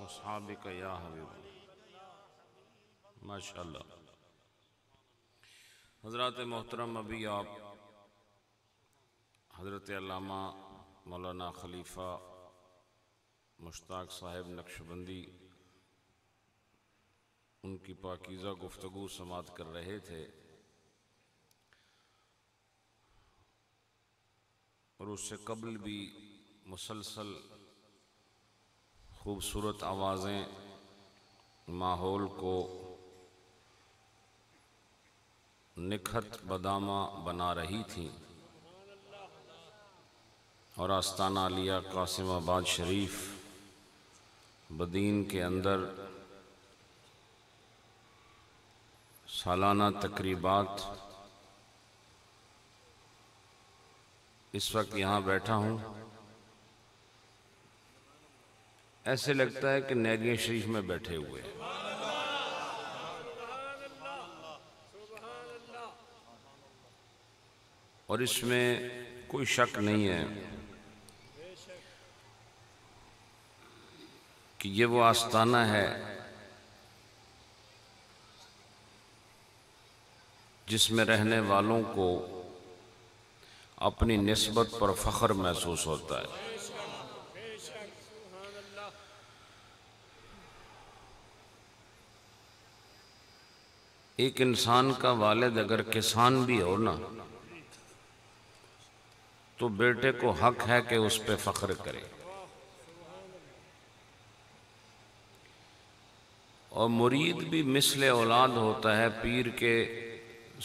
अस्हाबिक या हबीब माशाअल्लाह। हज़रात मोहतरम, अभी आप हज़रत अल्लामा मौलाना खलीफ़ा मुश्ताक साहिब नक्शबंदी उनकी पाकीज़ा गुफ्तगू समात कर रहे थे और उससे कबल भी मुसलसल खूबसूरत आवाज़ें माहौल को निखत बदामा बना रही थीं और आस्ताना आलिया कासिमाबाद शरीफ बदीन के अंदर सालाना तकरीबात इस वक्त यहाँ बैठा हूँ, ऐसे लगता है कि नैगिया शरीफ में बैठे हुए हैं। और इसमें कोई शक नहीं है कि ये वो आस्ताना है जिसमें रहने वालों को अपनी निस्बत पर फ़ख्र महसूस होता है। एक इंसान का वालिद अगर किसान भी हो ना, तो बेटे को हक है कि उस पे फ़ख्र करे। और मुरीद भी मिसले औलाद होता है पीर के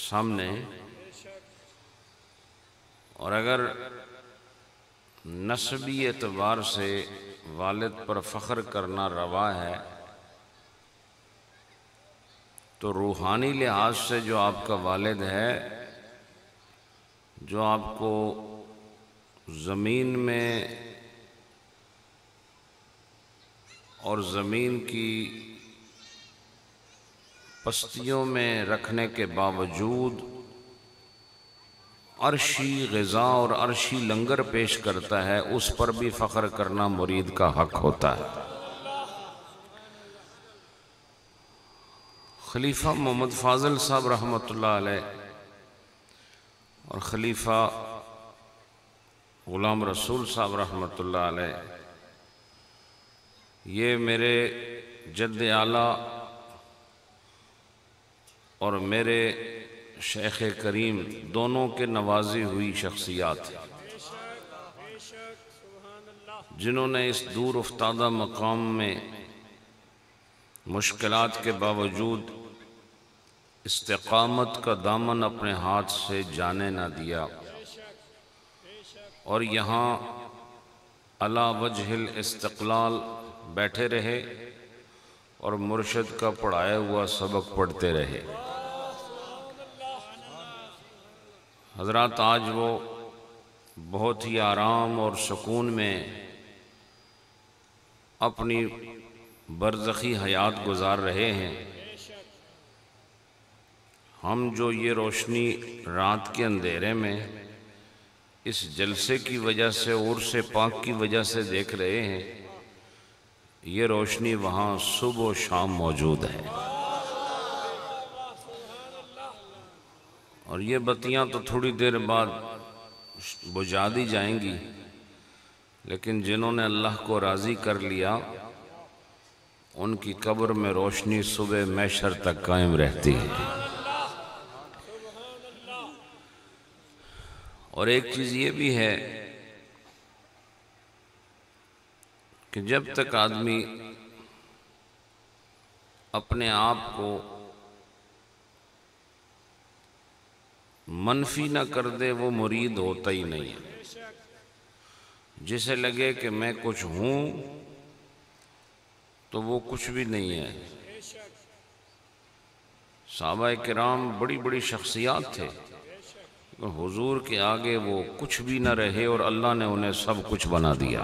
सामने, और अगर नस्बी एतबार से वालिद पर फ़ख्र करना रवा है तो रूहानी लिहाज से जो आपका वालिद है, जो आपको ज़मीन में और ज़मीन की पस्तियों में रखने के बावजूद अर्शी ग़िज़ा और अर्शी लंगर पेश करता है, उस पर भी फ़ख्र करना मुरीद का हक होता है। खलीफा मोहम्मद फ़ाज़िल साहब रहमतुल्लाह अलैह और खलीफा ग़ुलाम रसूल साहब रहमतुल्लाह अलैह, ये मेरे जद्द आला और मेरे शेख करीम दोनों के नवाजी हुई शख्सियात हैं, जिन्होंने इस दूर उफ्तादा मकाम में मुश्किलात के बावजूद इस्तिक़ामत का दामन अपने हाथ से जाने न दिया और यहाँ अला वजहिल इस्तिक़लाल बैठे रहे और मुर्शिद का पढ़ाया हुआ सबक पढ़ते रहे। हज़रात, आज वो बहुत ही आराम और सुकून में अपनी बरज़खी हयात गुजार रहे हैं। हम जो ये रोशनी रात के अंधेरे में इस जलसे की वजह से और से पाक की वजह से देख रहे हैं, ये रोशनी वहाँ सुबह और शाम मौजूद है। और ये बत्तियाँ तो थोड़ी देर बाद बुझा दी जाएंगी, लेकिन जिन्होंने अल्लाह को राज़ी कर लिया उनकी कब्र में रोशनी सुबह महशर तक कायम रहती है। और एक चीज़ ये भी है कि जब तक आदमी अपने आप को मनफी न कर दे, वो मुरीद होता ही नहीं है। जिसे लगे कि मैं कुछ हूँ तो वो कुछ भी नहीं है। सहाबा किराम बड़ी बड़ी शख्सियात थे, हुजूर के आगे वो कुछ भी न रहे और अल्लाह ने उन्हें सब कुछ बना दिया।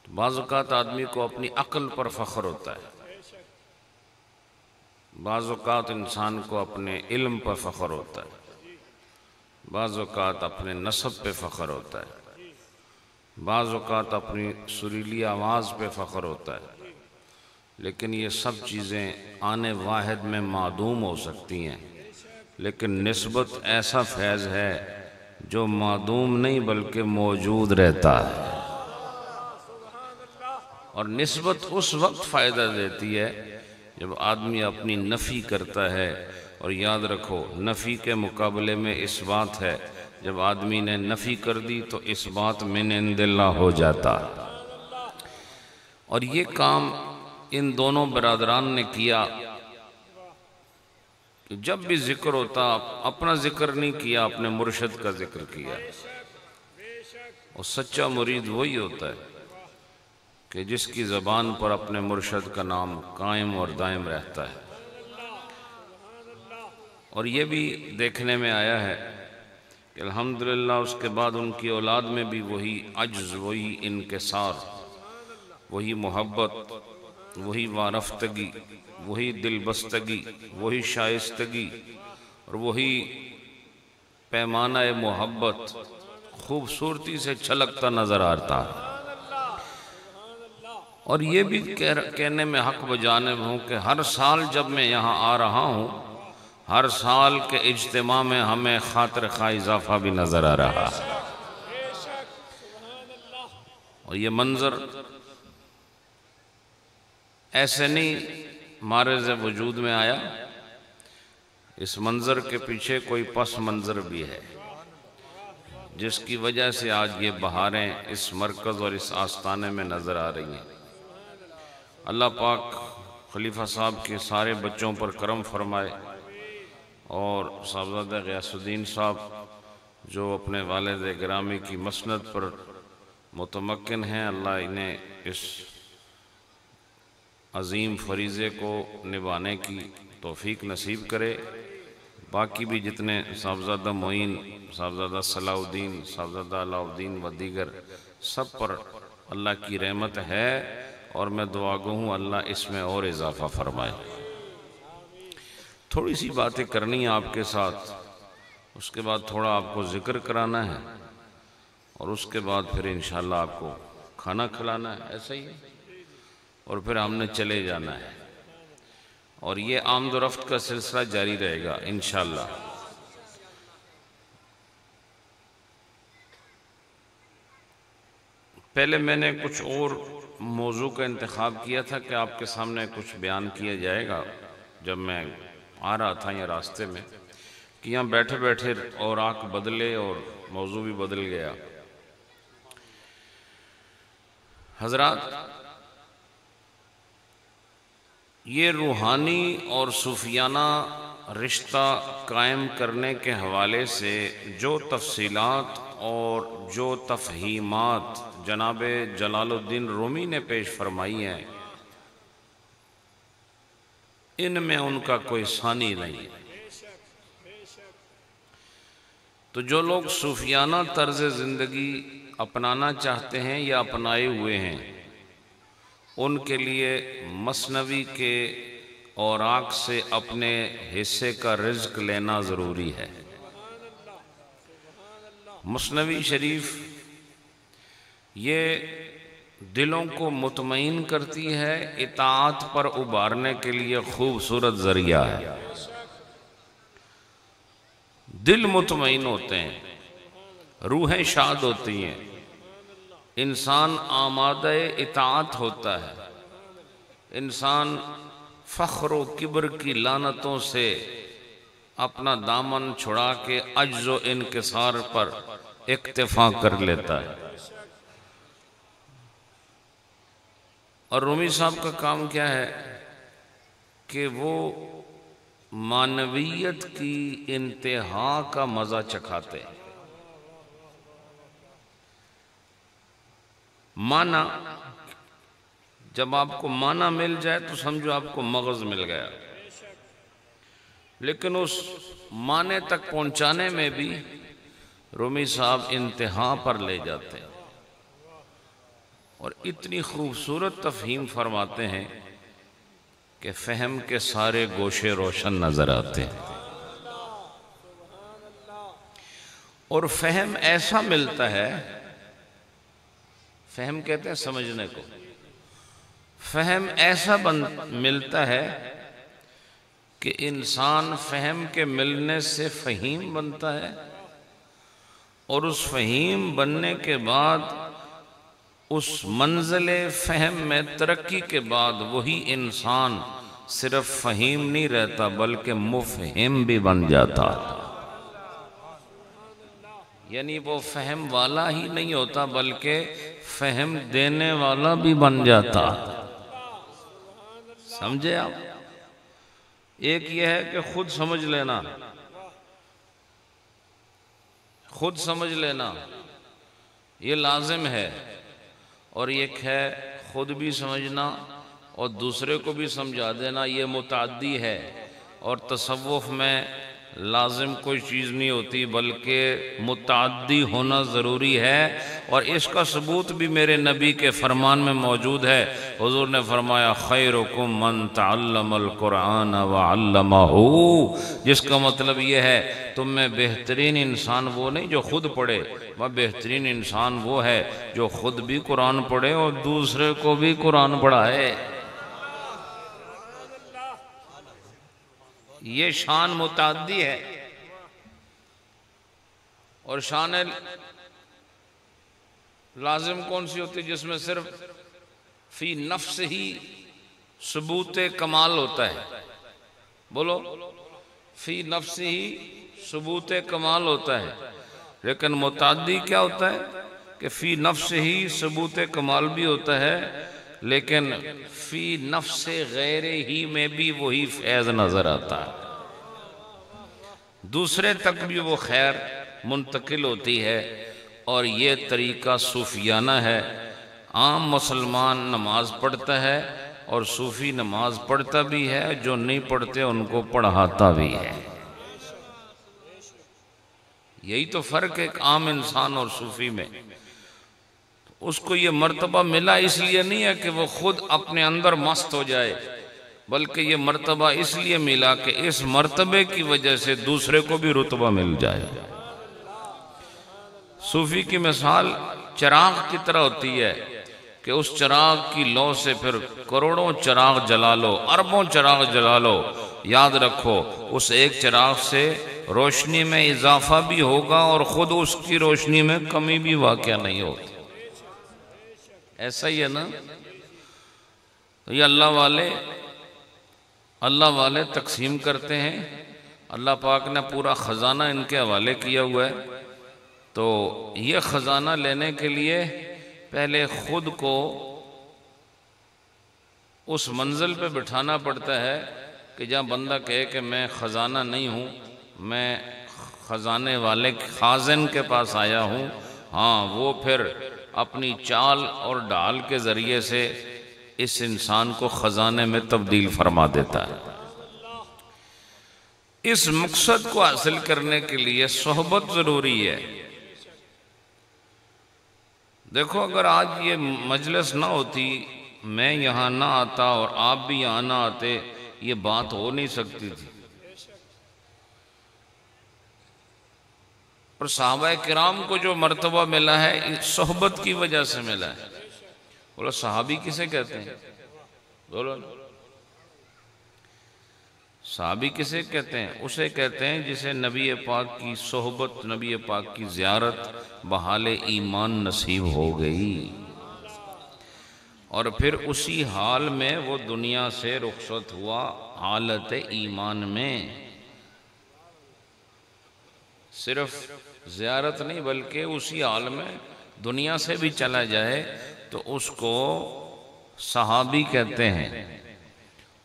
तो बाज़ औक़ात आदमी को अपनी अक्ल पर फ़ख्र होता है, बाज़ औक़ात इंसान को अपने इल्म पर फ़ख्र होता है, बाज़ औक़ात अपने नसब पे फ़ख्र होता है, बाज़ औक़ात अपनी सुरीली आवाज़ पे फ़ख्र होता है, लेकिन ये सब चीज़ें आने वाहिद में मादूम हो सकती हैं, लेकिन निस्बत ऐसा फैज़ है जो मादूम नहीं बल्कि मौजूद रहता है। और निस्बत उस वक्त फ़ायदा देती है जब आदमी अपनी नफ़ी करता है। और याद रखो, नफ़ी के मुकाबले में इस बात है, जब आदमी ने नफ़ी कर दी तो इस बात मिन इंदिल्लाह हो जाता। और ये काम इन दोनों बरादरान ने किया कि जब भी जिक्र होता अपना जिक्र नहीं किया, अपने मुर्शद का जिक्र किया। और सच्चा मुरीद वही होता है कि जिसकी ज़बान पर अपने मुर्शद का नाम कायम और दायम रहता है। और ये भी देखने में आया है कि अल्हम्दुलिल्लाह उसके बाद उनकी औलाद में भी वही अज्ज़, वही इनकिसार, वही मोहब्बत, वही वारफ्तगी, वही दिलबस्तगी, वही शाइस्तगी और वही पैमाना मोहब्बत खूबसूरती से छलकता नज़र आता है। और ये भी कहने में हक़ बजानिब हूँ कि हर साल जब मैं यहाँ आ रहा हूँ, हर साल के इज्तिमा में हमें खातिर खा इजाफा भी नज़र आ रहा है। और ये मंज़र ऐसे नहीं मारिज़ वजूद में आया, इस मंज़र के पीछे कोई पस मंज़र भी है जिसकी वजह से आज ये बहारें इस मरकज़ और इस आस्ताने में नज़र आ रही हैं। अल्लाह पाक खलीफा साहब के सारे बच्चों पर करम फरमाए और साहबज़ादा ग़ियासुद्दीन साहब जो अपने वालिद गिरामी की मसनद पर मुतमक्किन हैं, अल्लाह इन्हें इस अज़ीम फरीज़े को निभाने की तौफ़ीक नसीब करे। बाकी भी जितने साहबज़ादा मोइन, साहबज़ादा सलाउद्दीन, साहबज़ादा अलाउद्दीन व दीगर सब पर अल्लाह की रहमत है और मैं दुआ गो हूँ अल्लाह इसमें और इजाफ़ा फरमाए। थोड़ी सी बातें करनी है आपके साथ, उसके बाद थोड़ा आपको ज़िक्र कराना है और उसके बाद फिर इंशाअल्लाह आपको खाना खिलाना है, ऐसा ही है, और फिर हमने चले जाना है। और ये आमद और रफ्त का सिलसिला जारी रहेगा इंशाअल्लाह। पहले मैंने कुछ और मौजू का इंतखाब किया था कि आपके सामने कुछ बयान किया जाएगा। जब मैं आ रहा था यहाँ रास्ते में कि यहाँ बैठे बैठे और आँख बदले और मौजू भी बदल गया। हजरात, ये रूहानी और सूफियाना रिश्ता कायम करने के हवाले से जो तफसीलात और जो तफहीमात जनाबे जलालुद्दीन रूमी ने पेश फरमाई हैं, इनमें उनका कोई सानी नहीं। तो जो लोग सूफियाना तर्ज ज़िंदगी अपनाना चाहते हैं या अपनाए हुए हैं, उनके लिए मसनवी के औराक से अपने हिस्से का रिज़्क लेना ज़रूरी है। मसनवी शरीफ ये दिलों को मुतमईन करती है, इताअत पर उबारने के लिए खूबसूरत ज़रिया है। दिल मुतमईन होते हैं, रूहें शाद होती हैं, इंसान आमादे इताअत होता है, इंसान फ़ख्र व किब्र की लानतों से अपना दामन छुड़ा के अज्ज़ व इनकिसार पर इक्तिफा कर लेता है। और रूमी साहब का काम क्या है कि वो मानवीयत की इंतहा का मज़ा चखाते हैं। माना, जब आपको माना मिल जाए तो समझो आपको मगज़ मिल गया, लेकिन उस माने तक पहुंचाने में भी रूमी साहब इंतहा पर ले जाते हैं और इतनी खूबसूरत तफहीम फरमाते हैं कि फ़हम के सारे गोशे रोशन नज़र आते हैं। और फ़हम ऐसा मिलता है फहम कहते हैं समझने को। फहम ऐसा मिलता है कि इंसान फहम के मिलने से फ़हीम बनता है, और उस फ़हीम बनने के बाद उस मंज़िले फ़हम में तरक्की के बाद वही इंसान सिर्फ फ़हीम नहीं रहता बल्कि मुफ़हिम भी बन जाता। यानी वो फ़हम वाला ही नहीं होता बल्कि फ़हम देने वाला भी बन जाता। समझे आप? एक यह है कि खुद समझ लेना, खुद समझ लेना ये लाजिम है, और एक है खुद भी समझना और दूसरे को भी समझा देना, ये मुताद्दी है। और तसव्वुफ में लाजिम कोई चीज़ नहीं होती बल्कि मुताद्दी होना ज़रूरी है, और इसका सबूत भी मेरे नबी के फरमान में मौजूद है। हुज़ूर ने फरमाया खैरुकुम मन तअल्लमल कुरान व अल्लमहू, जिसका मतलब ये है तुम में बेहतरीन इंसान वो नहीं जो खुद पढ़े, वह बेहतरीन इंसान वो है जो खुद भी कुरान पढ़े और दूसरे को भी कुरान पढ़ाए। ये शान मुताद्दी है। और शान लाजिम कौन सी होती है? जिसमें सिर्फ फी नफ्स ही सबूत कमाल होता है। बोलो, फी नफ्स ही सबूत कमाल होता है। लेकिन मुताद्दी क्या होता है कि फी नफ्स ही सबूत कमाल भी होता है, लेकिन फी नफ्स गैर ही में भी वही फैज़ नज़र आता है, दूसरे तक भी वो खैर मुंतकिल होती है। और ये तरीका सूफियाना है। आम मुसलमान नमाज पढ़ता है और सूफ़ी नमाज पढ़ता भी है, जो नहीं पढ़ते उनको पढ़ाता भी है। यही तो फ़र्क है एक आम इंसान और सूफ़ी में। उसको ये मर्तबा मिला इसलिए नहीं है कि वो खुद अपने अंदर मस्त हो जाए, बल्कि ये मर्तबा इसलिए मिला कि इस मर्तबे की वजह से दूसरे को भी रुतबा मिल जाए। सूफी की मिसाल चिराग की तरह होती है कि उस चिराग की लौ से फिर करोड़ों चिराग जला लो, अरबों चिराग जला लो, याद रखो उस एक चिराग से रोशनी में इजाफा भी होगा और ख़ुद उसकी रोशनी में कमी भी वाक़या नहीं होती। ऐसा ही है ना? तो ये अल्लाह वाले तकसीम करते हैं। अल्लाह पाक ने पूरा ख़जाना इनके हवाले किया हुआ है। तो ये ख़जाना लेने के लिए पहले ख़ुद को उस मंजिल पे बिठाना पड़ता है कि जहाँ बंदा कहे कि मैं ख़जाना नहीं हूँ, मैं ख़जाने वाले खाज़िन के पास आया हूँ। हाँ, वो फिर अपनी चाल और ढाल के ज़रिए से इस इंसान को ख़जाने में तब्दील फरमा देता है। इस मकसद को हासिल करने के लिए सोहबत ज़रूरी है। देखो, अगर आज ये मजलिस ना होती, मैं यहाँ ना आता और आप भी यहाँ ना आते, ये बात हो नहीं सकती थी। और सहाबा किराम को जो मर्तबा मिला है इस सोहबत की वजह से मिला है। बोलो, सहाबी किसे कहते हैं? बोलो, सहाबी किसे कहते हैं? उसे कहते हैं जिसे नबी पाक की सोहबत, नबी पाक की ज़ियारत बहाले ईमान नसीब हो गई और फिर उसी हाल में वो दुनिया से रुखसत हुआ, हालत ईमान में। सिर्फ ज़ियारत नहीं बल्कि उसी हाल में दुनिया से भी चला जाए तो उसको सहाबी कहते हैं।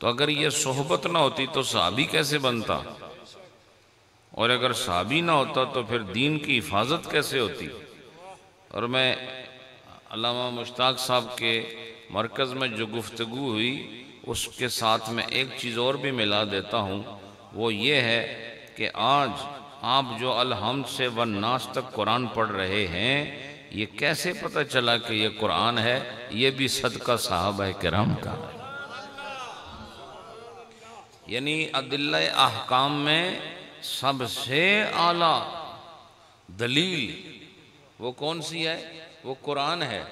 तो अगर ये सोहबत ना होती तो सहाबी कैसे बनता? और अगर सहाबी ना होता तो फिर दीन की हिफाजत कैसे होती? और मैं अल्लामा मुश्ताक साहब के मरकज़ में जो गुफ्तगू हुई उसके साथ में एक चीज़ और भी मिला देता हूँ। वो ये है कि आज आप जो अल-हम्द से वन-नास तक कुरान पढ़ रहे हैं, ये कैसे पता चला कि ये कुरान है? ये भी सदका सहाबा किराम का है। यानी अदिल्ला अहकाम में सबसे आला दलील वो कौन सी है? वो कुरान है।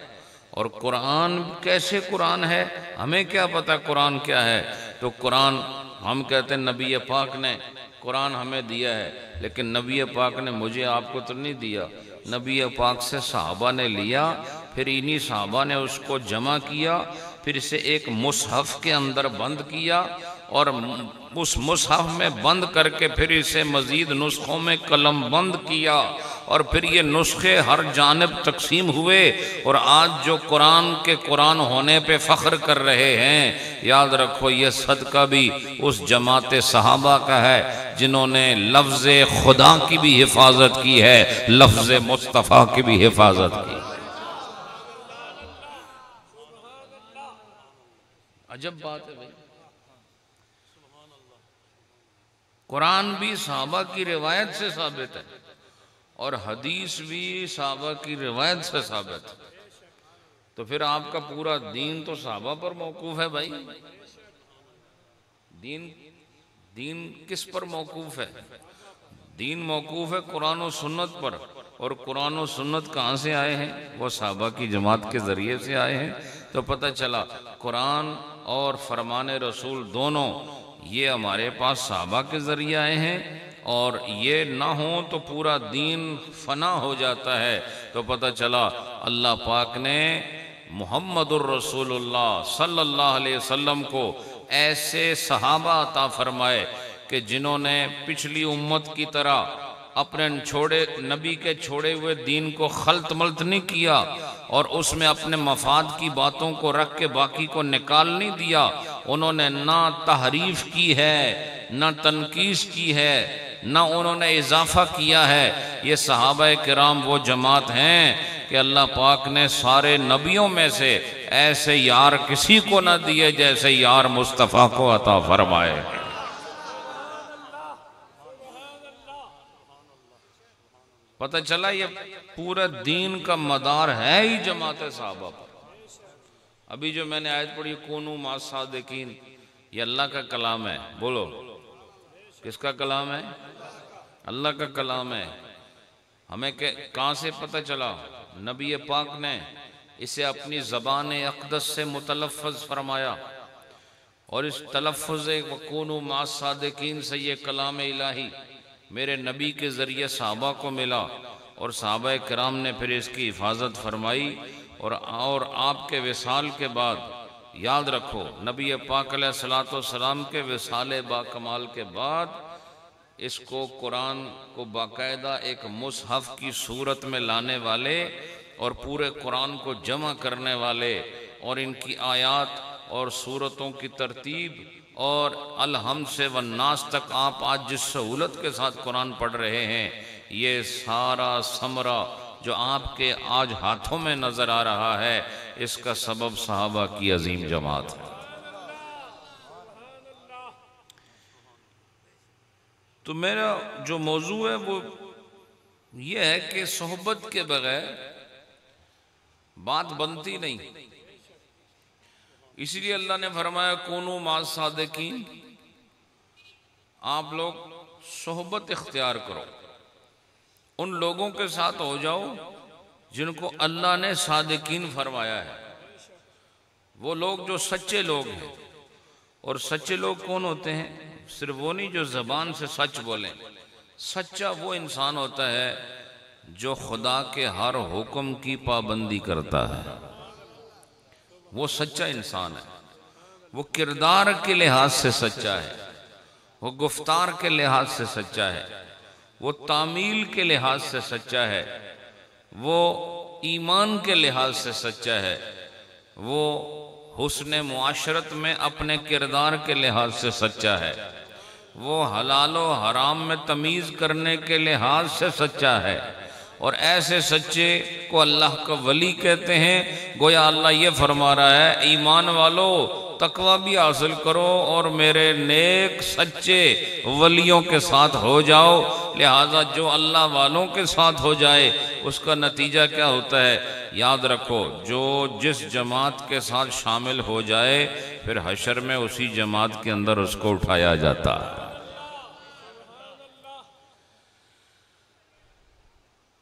और कुरान कैसे कुरान है, हमें क्या पता कुरान क्या है। तो कुरान हम कहते हैं नबी पाक ने कुरान हमें दिया है, लेकिन नबी पाक ने मुझे आपको तो नहीं दिया। नबी पाक से सहाबा ने लिया, फिर इन्हीं सहाबा ने उसको जमा किया, फिर इसे एक मुसहफ के अंदर बंद किया और उस मुसहफ में बंद करके फिर इसे मजीद नुस्खों में कलम बंद किया और फिर ये नुस्खे हर जानिब तकसीम हुए। और आज जो कुरान के कुरान होने पे फ़ख्र कर रहे हैं, याद रखो ये सदका भी उस जमात सहाबा का है जिन्होंने लफ्ज़ खुदा की भी हिफाजत की है, लफ्ज़ मुस्तफ़ा की भी हिफाजत की। अजब बात है भाई, कुरान भी सहाबा की रिवायत से साबित है और हदीस भी सहाबा की रिवायत से साबित है। तो फिर आपका पूरा दीन तो सहाबा पर मौकूफ है भाई। दीन किस पर मौकूफ है? दीन मौकूफ है कुरान और सुन्नत पर। और कुरान और सुन्नत कहाँ से आए हैं? वो सहाबा की जमात के ज़रिए से आए हैं। तो पता चला कुरान और फरमान रसूल दोनों ये हमारे पास सहाबा के ज़रिए आए हैं, और ये ना हो तो पूरा दीन फना हो जाता है। तो पता चला अल्लाह पाक ने मुहम्मदुर रसूलुल्लाह सल्लल्लाहु अलैहि वसल्लम को ऐसे सहाबा अता फरमाए कि जिन्होंने पिछली उम्मत की तरह अपने नबी के छोड़े हुए दीन को खल्त मल्त नहीं किया और उसमें अपने मफाद की बातों को रख के बाकी को निकाल नहीं दिया। उन्होंने ना तहरीफ की है, ना तनकीस की है, ना उन्होंने इजाफा किया है। ये सहाबा किराम वो जमात हैं कि अल्लाह पाक ने सारे नबियों में से ऐसे यार किसी को ना दिए जैसे यार मुस्तफ़ा को अता फरमाए। पता चला ये पूरा दीन का मदार है ही जमात सहाबा पर। अभी जो मैंने आयत पढ़ी कूनू मा सादिकीन, ये अल्लाह का कलाम है। बोलो किसका कलाम है? अल्लाह का कलाम है। हमें कहाँ से पता चला? नबी पाक ने इसे अपनी ज़बान अक़दस से मुतलफ़्फ़ज़ फरमाया और इस तलफ़्फ़ुज़ वकूनू मा सादिकीन से ये कलाम इलाही मेरे नबी के ज़रिए सहाबा को मिला और सहाबा किराम ने फिर इसकी हिफाजत फरमाई। और आपके विसाल के बाद याद रखो नबी पाक अलैहिस्सलातु वस्सलाम के विसाल बाकमाल के बाद इसको कुरान को बाकायदा एक मुसहफ की सूरत में लाने वाले और पूरे कुरान को जमा करने वाले और इनकी आयात और सूरतों की तरतीब और अलहम्द से वन्नास तक आप आज जिस सहूलत के साथ कुरान पढ़ रहे हैं, ये सारा समरा जो आपके आज हाथों में नज़र आ रहा है, इसका सबब सहाबा की अजीम जमात है। तो मेरा जो मौजू है वो ये है कि सोहबत के बगैर बात बनती नहीं। इसलिए अल्लाह ने फरमाया कूनू मा सादिकीन, आप लोग सोहबत इख्तियार करो, उन लोगों के साथ हो जाओ जिनको अल्लाह ने सादिकीन फरमाया है। वो लोग जो सच्चे लोग हैं। और सच्चे लोग कौन होते हैं? सिर्फ वो नहीं जो ज़बान से सच बोलें। सच्चा वो इंसान होता है जो खुदा के हर हुक्म की पाबंदी करता है, वो सच्चा इंसान है। वो किरदार के लिहाज से सच्चा है, वो गुफ्तार के लिहाज से सच्चा है, वो तामील के लिहाज से सच्चा है, वो ईमान के लिहाज से सच्चा है, वो हुस्न मुआशरत में अपने किरदार के लिहाज से सच्चा है, वो हलाल व हराम में तमीज़ करने के लिहाज से सच्चा है। और ऐसे सच्चे को अल्लाह का वली कहते हैं। गोया अल्लाह ये फरमा रहा है ईमान वालों तकवा भी हासिल करो और मेरे नेक सच्चे वलियों के साथ हो जाओ। लिहाजा जो अल्लाह वालों के साथ हो जाए उसका नतीजा क्या होता है? याद रखो, जो जिस जमात के साथ शामिल हो जाए फिर हशर में उसी जमात के अंदर उसको उठाया जाता है।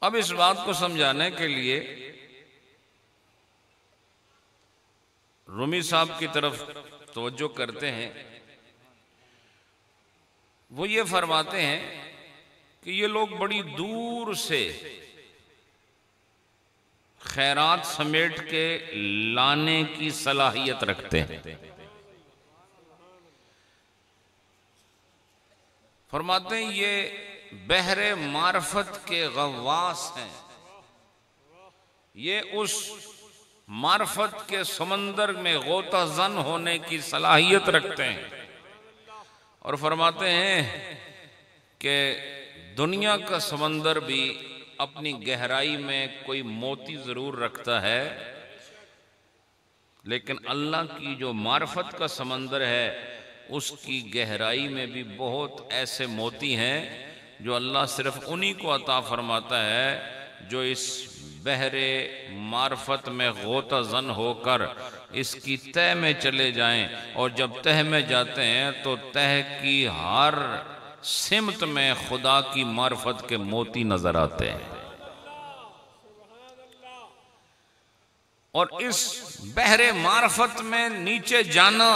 अब इस बात को समझाने के लिए रूमी साहब की तरफ तवज्जो करते हैं। वो ये फरमाते हैं कि ये लोग बड़ी दूर से खैरात समेट के लाने की सलाहियत रखते हैं। फरमाते हैं ये बहरे मार्फत के गवास हैं, ये उस मार्फत के समंदर में गोता जन होने की सलाहियत रखते हैं। और फरमाते हैं कि दुनिया का समंदर भी अपनी गहराई में कोई मोती जरूर रखता है, लेकिन अल्लाह की जो मार्फत का समंदर है उसकी गहराई में भी बहुत ऐसे मोती हैं जो अल्लाह सिर्फ उन्हीं को अता फरमाता है जो इस बहरे मार्फत में गोता जन होकर इसकी तह में चले जाएं। और जब तह में जाते हैं तो तह की हर सिमत में खुदा की मार्फत के मोती नजर आते हैं। और इस बहरे मार्फत में नीचे जाना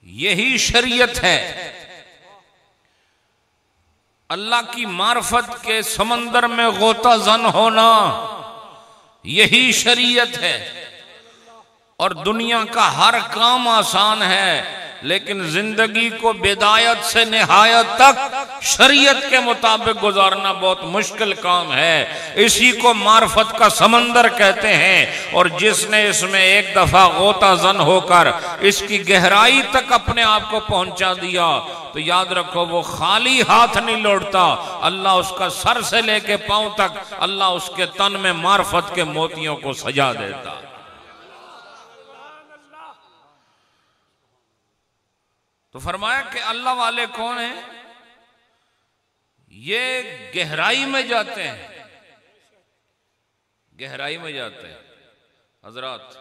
यही शरीयत है। अल्लाह की मार्फत के समंदर में गोता जन होना यही शरीयत है। और दुनिया का हर काम आसान है, लेकिन जिंदगी को बिदायत से निहायत तक शरीयत के मुताबिक गुजारना बहुत मुश्किल काम है। इसी को मार्फत का समंदर कहते हैं। और जिसने इसमें एक दफा गोता जन होकर इसकी गहराई तक अपने आप को पहुंचा दिया तो याद रखो वो खाली हाथ नहीं लौटता। अल्लाह उसका सर से लेके पांव तक अल्लाह उसके तन में मार्फत के मोतियों को सजा देता। तो फरमाया कि अल्लाह वाले कौन हैं? ये गहराई में जाते हैं, गहराई में जाते हैं हजरत।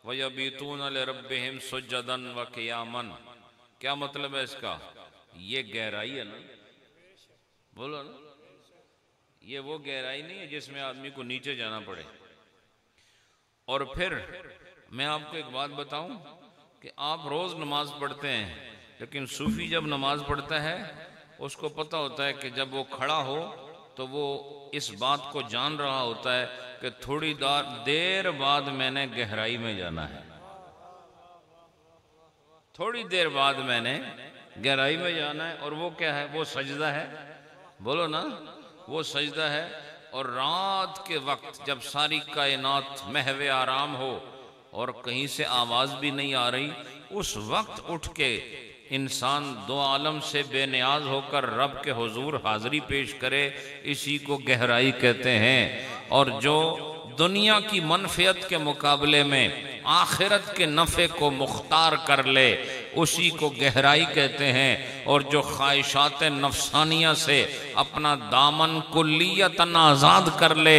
वयबीतून लिरब्बिहिम सुज्जदन व क़ियामन। क्या मतलब है इसका? ये गहराई है ना, बोलो ना, ये वो गहराई नहीं है जिसमें आदमी को नीचे जाना पड़े। और फिर मैं आपको एक बात बताऊं कि आप रोज नमाज पढ़ते हैं, लेकिन सूफी जब नमाज पढ़ता है उसको पता होता है कि जब वो खड़ा हो तो वो इस बात को जान रहा होता है कि थोड़ी देर बाद मैंने गहराई में जाना है, थोड़ी देर बाद मैंने गहराई में जाना है। और वो क्या है? वो सजदा है, बोलो ना, वो सजदा है। और रात के वक्त जब सारी कायनात महवे आराम हो और कहीं से आवाज भी नहीं आ रही, उस वक्त उठ के इंसान दो आलम से बेनियाज होकर रब के हुजूर हाजिरी पेश करे, इसी को गहराई कहते हैं। और जो दुनिया की मनफियत के मुकाबले में आखिरत के नफ़े को मुख्तार कर ले, उसी को गहराई कहते हैं। और जो ख्वाहिशात नफसानिया से अपना दामन कुल्लियतन आज़ाद कर ले,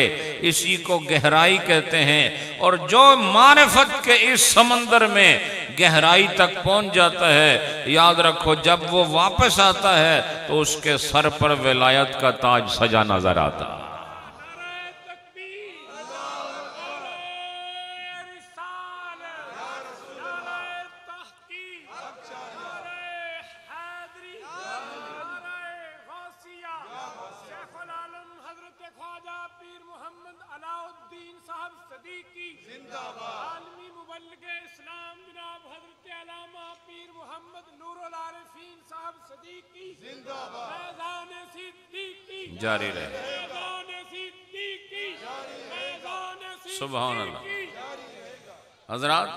इसी को गहराई कहते हैं। और जो मारिफत के इस समंदर में गहराई तक पहुंच जाता है, याद रखो जब वो वापस आता है तो उसके सर पर विलायत का ताज सजा नजर आता है। जारी रहे, सुभान अल्लाह। हजरात,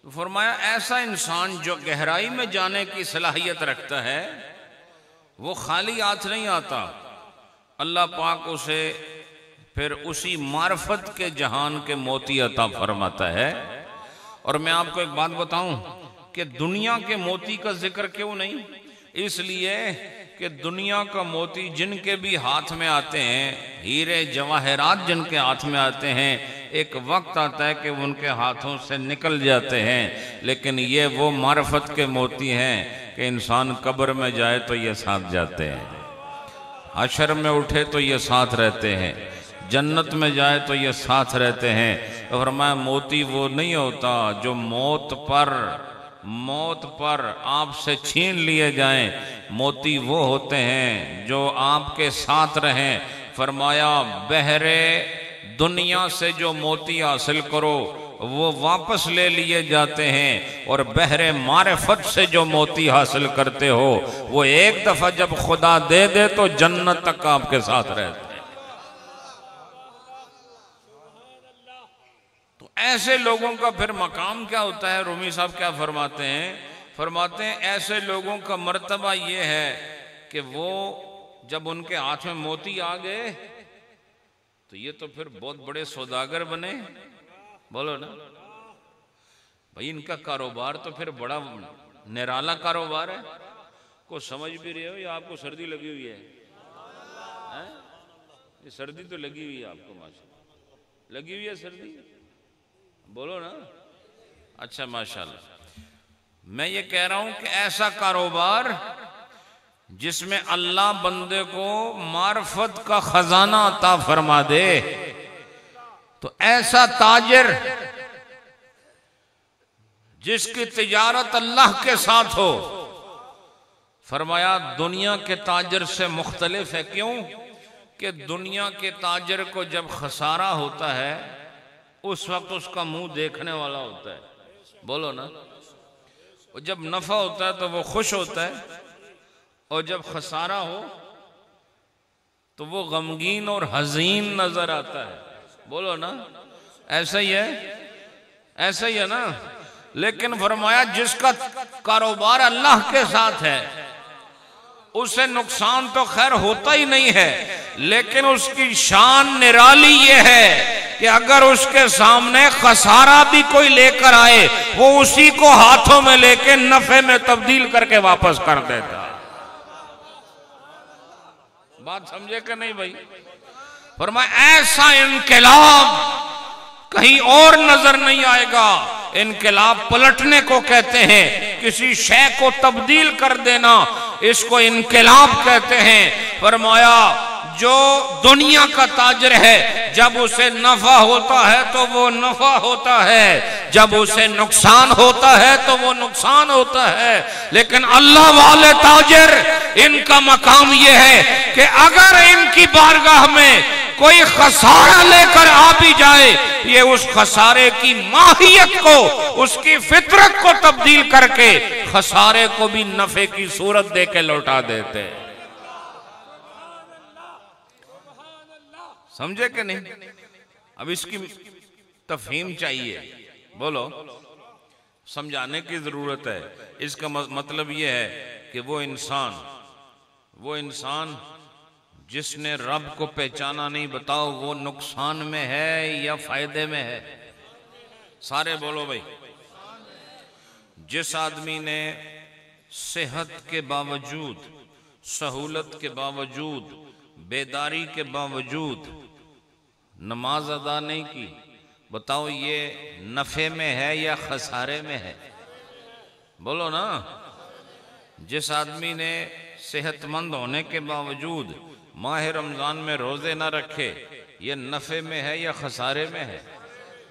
तो फरमाया ऐसा इंसान जो गहराई में जाने की सलाहियत रखता है वो खाली हाथ नहीं आता। अल्लाह पाक उसे फिर उसी मार्फत के जहान के मोती अता फरमाता है। और मैं आपको एक बात बताऊं कि दुनिया के मोती का जिक्र क्यों नहीं? इसलिए कि दुनिया का मोती जिनके भी हाथ में आते हैं, हीरे जवाहरात जिनके हाथ में आते हैं, एक वक्त आता है कि उनके हाथों से निकल जाते हैं। लेकिन ये वो मार्फत के मोती हैं कि इंसान कब्र में जाए तो ये साथ जाते हैं, हशर में उठे तो ये साथ रहते हैं, जन्नत में जाए तो ये साथ रहते हैं। तो फरमाया मोती वो नहीं होता जो मौत पर आपसे छीन लिए जाएं, मोती वो होते हैं जो आपके साथ रहें। फरमाया बहरे दुनिया से जो मोती हासिल करो वो वापस ले लिए जाते हैं, और बहरे मारिफत से जो मोती हासिल करते हो वो एक दफा जब खुदा दे दे तो जन्नत तक आपके साथ रहते हैं। तो ऐसे लोगों का फिर मकाम क्या होता है? रूमी साहब क्या फरमाते हैं ऐसे लोगों का मर्तबा ये है कि वो जब उनके हाथ में मोती आ गए तो ये तो फिर बहुत बड़े सौदागर बने। बोलो ना भाई, इनका कारोबार तो फिर बड़ा निराला कारोबार है। को समझ भी रहे हो या आपको सर्दी लगी हुई है? ये सर्दी तो लगी हुई है आपको, माशाल्लाह लगी हुई है सर्दी, बोलो ना। अच्छा माशाल्लाह। मैं ये कह रहा हूं कि ऐसा कारोबार जिसमें अल्लाह बंदे को मार्फत का खजाना अता फरमा दे, तो ऐसा ताजिर जिसकी तिजारत अल्लाह के साथ हो, फरमाया दुनिया के ताजिर से मुख्तलिफ है। क्यों? कि दुनिया के ताजिर को जब खसारा होता है उस वक्त उसका मुंह देखने वाला होता है, बोलो ना। और जब नफा होता है तो वो खुश होता है, और जब खसारा हो तो वो गमगीन और हजीन नजर आता है, बोलो ना। ऐसा ही है ना। लेकिन फरमाया जिसका कारोबार अल्लाह के साथ है उसे नुकसान तो खैर होता ही नहीं है, लेकिन उसकी शान निराली ये है कि अगर उसके सामने खसारा भी कोई लेकर आए वो उसी को हाथों में लेके नफे में तब्दील करके वापस कर देता। बात समझे कि नहीं भाई? फरमाया ऐसा इनकलाब कहीं और नजर नहीं आएगा। इनकलाब पलटने को कहते हैं, किसी शय को तब्दील कर देना, इसको इनकलाब कहते हैं। फरमाया जो दुनिया का ताजर है जब उसे नफा होता है तो वो नफा होता है, जब उसे नुकसान होता है तो वो नुकसान होता है। लेकिन अल्लाह वाले ताजर, इनका मकाम ये है कि अगर इनकी बारगाह में कोई खसारा लेकर आ भी जाए, ये उस खसारे की माहियत को, उसकी फितरत को तब्दील करके खसारे को भी नफे की सूरत दे के लौटा देते हैं। समझे कि नहीं? अब इसकी तफहीम चाहिए, बोलो, समझाने की जरूरत है। इसका मतलब यह है कि वो इंसान जिसने रब को पहचाना नहीं, बताओ वो नुकसान में है या फायदे में है? सारे बोलो भाई। जिस आदमी ने सेहत के बावजूद, सहूलत के बावजूद, बेदारी के बावजूद नमाज अदा नहीं की, बताओ ये नफे में है या खसारे में है? बोलो ना। जिस आदमी ने सेहतमंद होने के बावजूद माह रमजान में रोजे ना रखे, ये नफे में है या खसारे में है?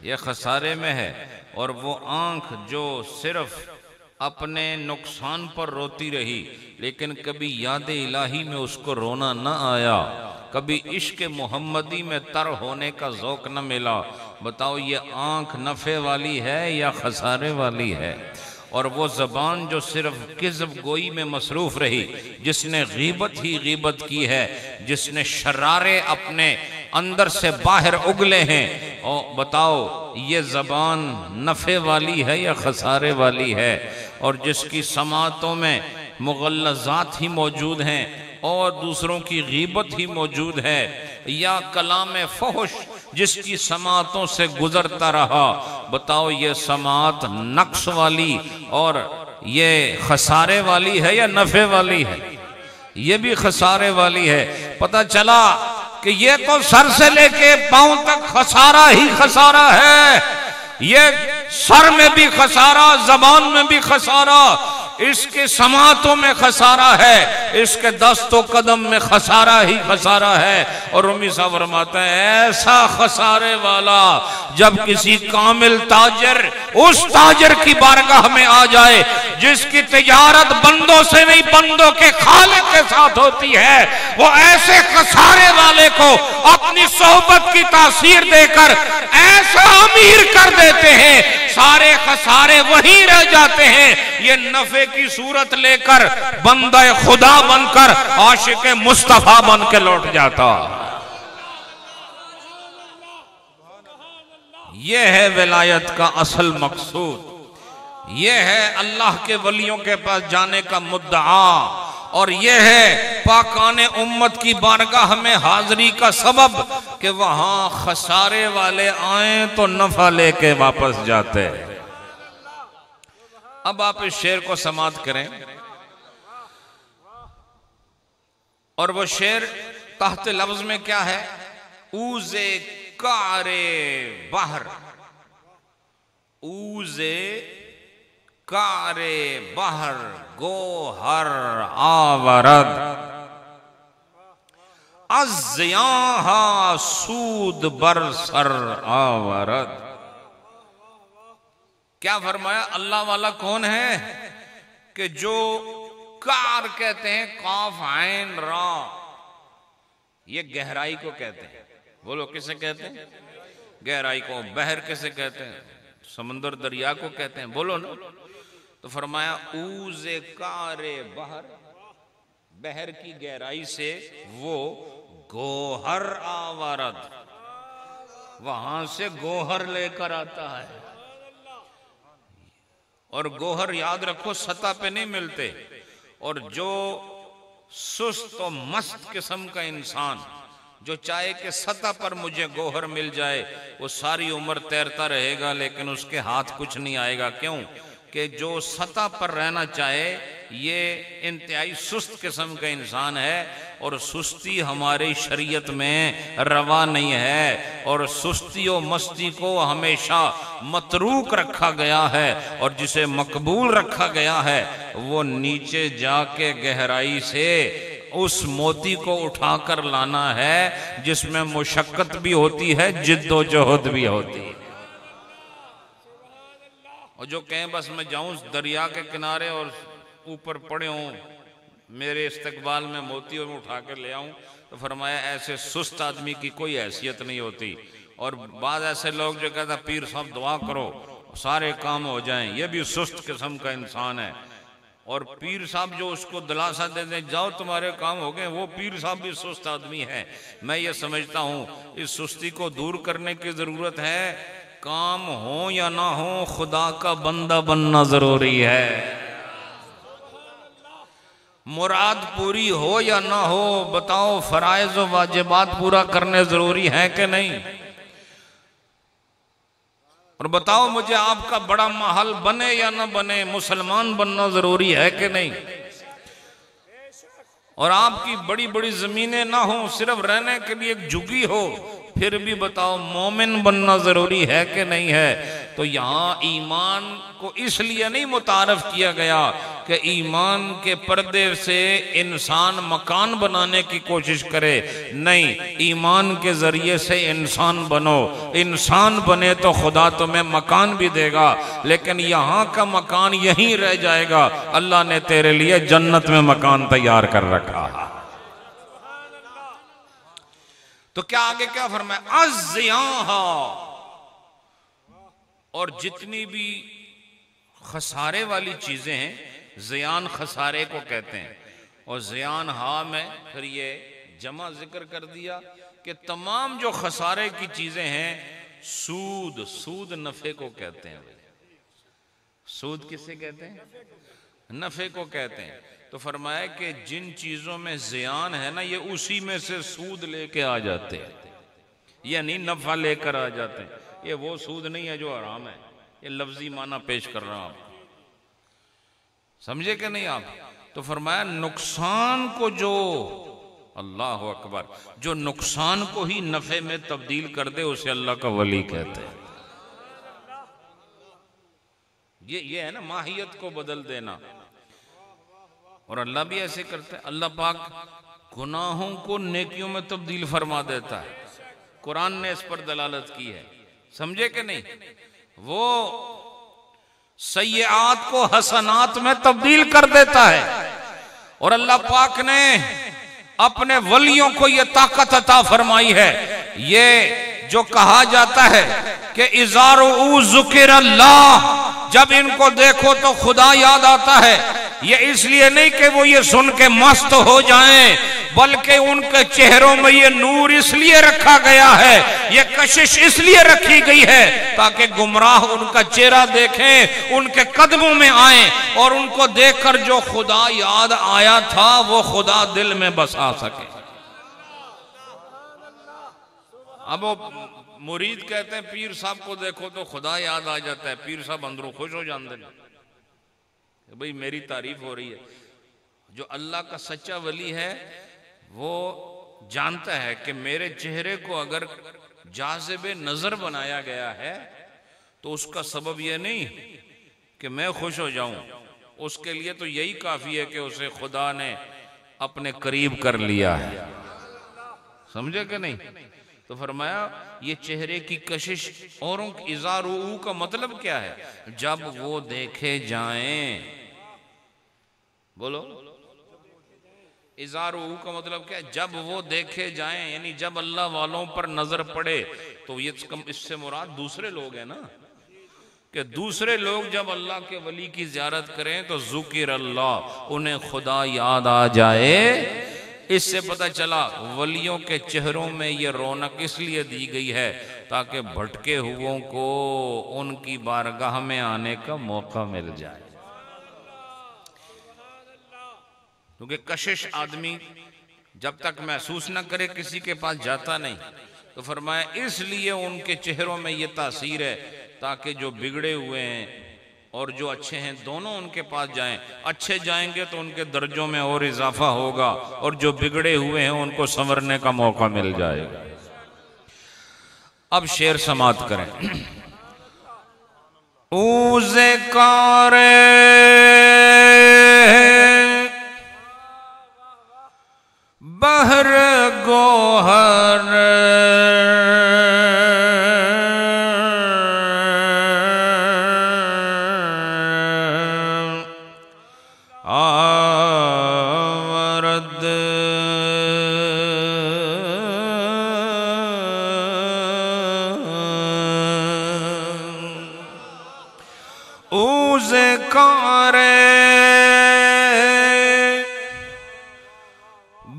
ये खसारे में है। और वो आंख जो सिर्फ अपने नुकसान पर रोती रही, लेकिन कभी याद इलाही में उसको रोना न आया, कभी इश्क मोहम्मदी में तर होने का ज़ौक़ न मिला, बताओ ये आंख नफ़े वाली है या खसारे वाली है? और वो ज़बान जो सिर्फ किज़्ब गोई में मसरूफ़ रही, जिसने गीबत ही गीबत की है, जिसने शरारे अपने अंदर से बाहर उगले हैं, और बताओ ये ज़बान नफ़े वाली है या खसारे वाली है? और जिसकी समातों में मुग़ल्लज़ात ही मौजूद हैं और दूसरों की गीबत ही मौजूद है, या कलाम फहुश जिसकी समातों से गुजरता रहा, बताओ ये समात नक्स वाली और ये खसारे वाली है या नफे वाली है? ये भी खसारे वाली है। पता चला कि ये तो सर से लेके पांव तक खसारा ही खसारा है। ये सर में भी खसारा, जबान में भी खसारा, इसके समातों में खसारा है, इसके दस्तों कदम में खसारा ही खसारा है। और रूमी साहब फरमाते हैं ऐसा खसारे वाला जब किसी कामिल ताजर उस ताजर की बारगाह में आ जाए जिसकी तिजारत बंदों से नहीं बंदों के खालिक के साथ होती है, वो ऐसे खसारे वाले को अपनी सोहबत की तासीर देकर ऐसा अमीर कर देते हैं, सारे खसारे वहीं रह जाते हैं। ये नफे की सूरत लेकर बंदा खुदा बनकर आशिक मुस्तफा बन के लौट जाता। यह है विलायत का असल मकसूद, यह है अल्लाह के वलियों के पास जाने का मुद्दा, और यह है पाकाने उम्मत की बारगाह में हाजिरी का सबब कि वहां खसारे वाले आए तो नफा लेके वापस जाते। अब आप इस शेर को समाप्त करें, और वो शेर तहत लफ्ज में क्या है? ऊज़े कारे बहर, ऊज़े कारे बहर गोहर आवरद, अज़्याहा सूद बरसर आवरद। क्या फरमाया? अल्लाह वाला कौन है कि जो कार कहते हैं, काफ आइन रा, ये गहराई को कहते हैं। बोलो किसे कहते हैं? गहराई को। बहर किसे कहते हैं? समंदर दरिया को कहते हैं। बोलो ना। तो फरमाया ऊज़े कारे बहर, बहर की गहराई से वो गोहर आवारद, वहां से गोहर लेकर आता है। और गोहर याद रखो सतह पे नहीं मिलते, और जो सुस्त और मस्त किस्म का इंसान जो चाहे कि सतह पर मुझे गोहर मिल जाए, वो सारी उम्र तैरता रहेगा लेकिन उसके हाथ कुछ नहीं आएगा। क्यों? कि जो सतह पर रहना चाहे ये इंतहाई सुस्त किस्म का इंसान है, और सुस्ती हमारी शरीयत में रवा नहीं है, और सुस्ती और मस्ती को हमेशा मतरूक रखा गया है, और जिसे मकबूल रखा गया है वो नीचे जाके गहराई से उस मोती को उठाकर लाना है जिसमें मुशक्कत भी होती है, जिद्दोजहद भी होती है। और जो कहें बस मैं जाऊं दरिया के किनारे और ऊपर पड़े हूं, मेरे इस्तकबाल में मोती और उठा कर ले आऊं, तो फरमाया ऐसे सुस्त आदमी की कोई हैसियत नहीं होती। और बाद ऐसे लोग जो कहता पीर साहब दुआ करो सारे काम हो जाएं, ये भी सुस्त किस्म का इंसान है। और पीर साहब जो उसको दिलासा दे दें जाओ तुम्हारे काम हो गए, वो पीर साहब भी सुस्त आदमी है। मैं ये समझता हूँ इस सुस्ती को दूर करने की ज़रूरत है। काम हो या ना हो, खुदा का बंदा बनना ज़रूरी है। मुराद पूरी हो या ना हो, बताओ फराइज व वाजिबात पूरा करने ज़रूरी है कि नहीं? और बताओ मुझे आपका बड़ा महल बने या ना बने, मुसलमान बनना जरूरी है कि नहीं? और आपकी बड़ी बड़ी जमीनें ना हो, सिर्फ रहने के लिए एक झुग्गी हो, फिर भी बताओ मोमिन बनना जरूरी है कि नहीं है? तो यहाँ ईमान को इसलिए नहीं मुतारफ किया गया कि ईमान के पर्दे से इंसान मकान बनाने की कोशिश करे, नहीं, ईमान के जरिए से इंसान बनो। इंसान बने तो खुदा तुम्हें मकान भी देगा, लेकिन यहाँ का मकान यहीं रह जाएगा। अल्लाह ने तेरे लिए जन्नत में मकान तैयार कर रखा। तो क्या आगे क्या फरमाया? अज़्याहा, और जितनी भी खसारे वाली चीजें हैं, ज़ियान खसारे को कहते हैं, और ज़ियान हा में फिर ये जमा जिक्र कर दिया कि तमाम जो खसारे की चीजें हैं, सूद, सूद नफे को कहते हैं। सूद किसे कहते हैं? नफे को कहते हैं। तो फरमाया कि जिन चीजों में ज़ियान है ना, ये उसी में से सूद लेके आ जाते हैं, यानी नफा लेकर आ जाते हैं। ये वो सूद नहीं है जो हराम है, ये लफ्जी माना पेश कर रहा हूं, समझे कि नहीं आप? तो फरमाया नुकसान को जो, अल्लाह अकबर, जो नुकसान को ही नफे में तब्दील कर दे उसे अल्लाह का वली कहते हैं। ये है ना माहियत को बदल देना। और अल्लाह भी ऐसे करता है। अल्लाह पाक गुनाहों को नेकियों में तब्दील फरमा देता है। कुरान ने इस पर दलालत की है, समझे कि नहीं? वो सय्यात को हसनात में तब्दील कर देता है। और अल्लाह पाक ने अपने वलियों को यह ताकत अता फरमाई है। ये जो कहा जाता है कि इज़ारू ज़ुकिर अल्लाह, जब इनको देखो तो खुदा याद आता है, ये इसलिए नहीं कि वो ये सुन के मस्त हो जाएं, बल्कि उनके चेहरों में ये नूर इसलिए रखा गया है, ये कशिश इसलिए रखी गई है ताकि गुमराह उनका चेहरा देखें, उनके कदमों में आए और उनको देखकर जो खुदा याद आया था वो खुदा दिल में बसा सके। अब वो मुरीद कहते हैं पीर साहब को देखो तो खुदा याद आ जाता है, पीर साहब अंदरों खुश हो जाते हैं, भाई मेरी तारीफ हो रही है। जो अल्लाह का सच्चा वली है वो जानता है कि मेरे चेहरे को अगर जाज़िबे नजर बनाया गया है तो उसका सबब यह नहीं कि मैं खुश हो जाऊं, उसके लिए तो यही काफी है कि उसे खुदा ने अपने करीब कर लिया है। समझे कि नहीं? तो फरमाया ये चेहरे की कशिश औरों की इज़ारू का मतलब क्या है? जब वो देखे जाएं, बोलो इज़ारू का मतलब क्या है? जब वो देखे जाएं, यानी जब अल्लाह वालों पर नजर पड़े। तो ये इससे मुराद दूसरे लोग हैं ना, कि दूसरे लोग जब अल्लाह के वली की ज़ियारत करें तो ज़ुकिर अल्लाह, उन्हें खुदा याद आ जाए। इससे पता चला वलियों के चेहरों में ये रौनक इसलिए दी गई है ताकि भटके हुओं को उनकी बारगाह में आने का मौका मिल जाए। क्योंकि कशिश आदमी जब तक महसूस न करे किसी के पास जाता नहीं। तो फरमाया इसलिए उनके चेहरों में ये तासीर है ताकि जो बिगड़े हुए हैं और जो अच्छे हैं दोनों उनके पास जाएं। अच्छे जाएंगे तो उनके दर्जों में और इजाफा होगा और जो बिगड़े हुए हैं उनको संवरने का मौका मिल जाएगा। अब शेर समाप्त करें। ऊज़े कारे बहर गोहर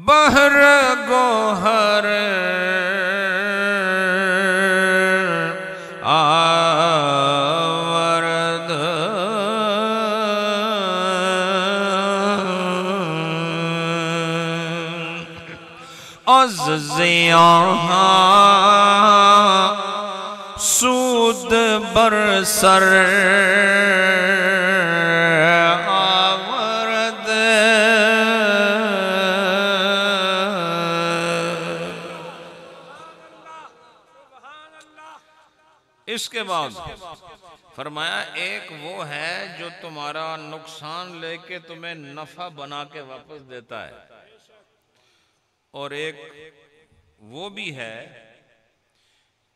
बहर गोहर आवर्द अज़्ज़िया सूद बरसर इसके बाद फरमाया एक वो है जो तुम्हारा नुकसान लेके तुम्हें नफा बना के वापस देता है, और एक वो भी है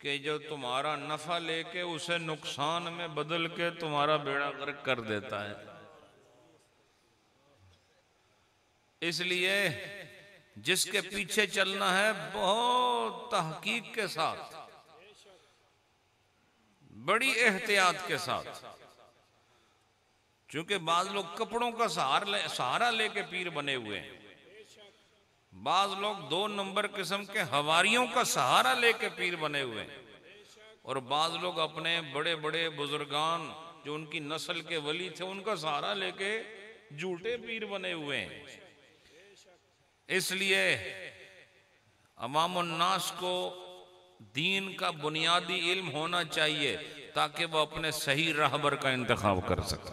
कि जो तुम्हारा नफा लेके उसे नुकसान में बदल के तुम्हारा बेड़ा गर्क कर देता है। इसलिए जिसके पीछे चलना है बहुत तहकीक के साथ, बड़ी एहतियात के साथ, क्योंकि बाज लोग कपड़ों का सहारा लेके पीर बने हुए हैं, बाज लोग 2 नंबर किस्म के हवारियों का सहारा लेके पीर बने हुए हैं, और बाज लोग अपने बड़े बड़े बुजुर्गान जो उनकी नस्ल के वली थे उनका सहारा लेके झूठे पीर बने हुए हैं। इसलिए अवामुन्नास को दीन का बुनियादी इल्म होना चाहिए ताकि वह अपने सही रहबर का इंतखाब कर सके।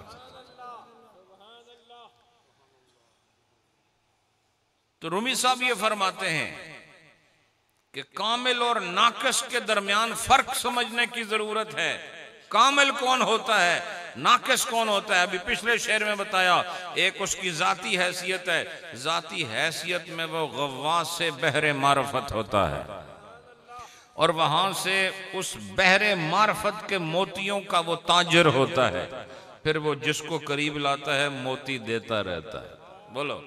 तो रूमी साहब ये फरमाते हैं कि कामिल और नाकिस के दरमियान फर्क समझने की जरूरत है। कामिल कौन होता है? नाकिस कौन होता है? अभी पिछले शेर में बताया। एक उसकी जाती हैसियत है, जाती हैसियत में वो गव्वास से बहरे मारफत होता है और वहां से उस बहरे मारफत के मोतियों का वो ताजर होता है। फिर वो जिसको करीब लाता है मोती देता रहता है। बोलो,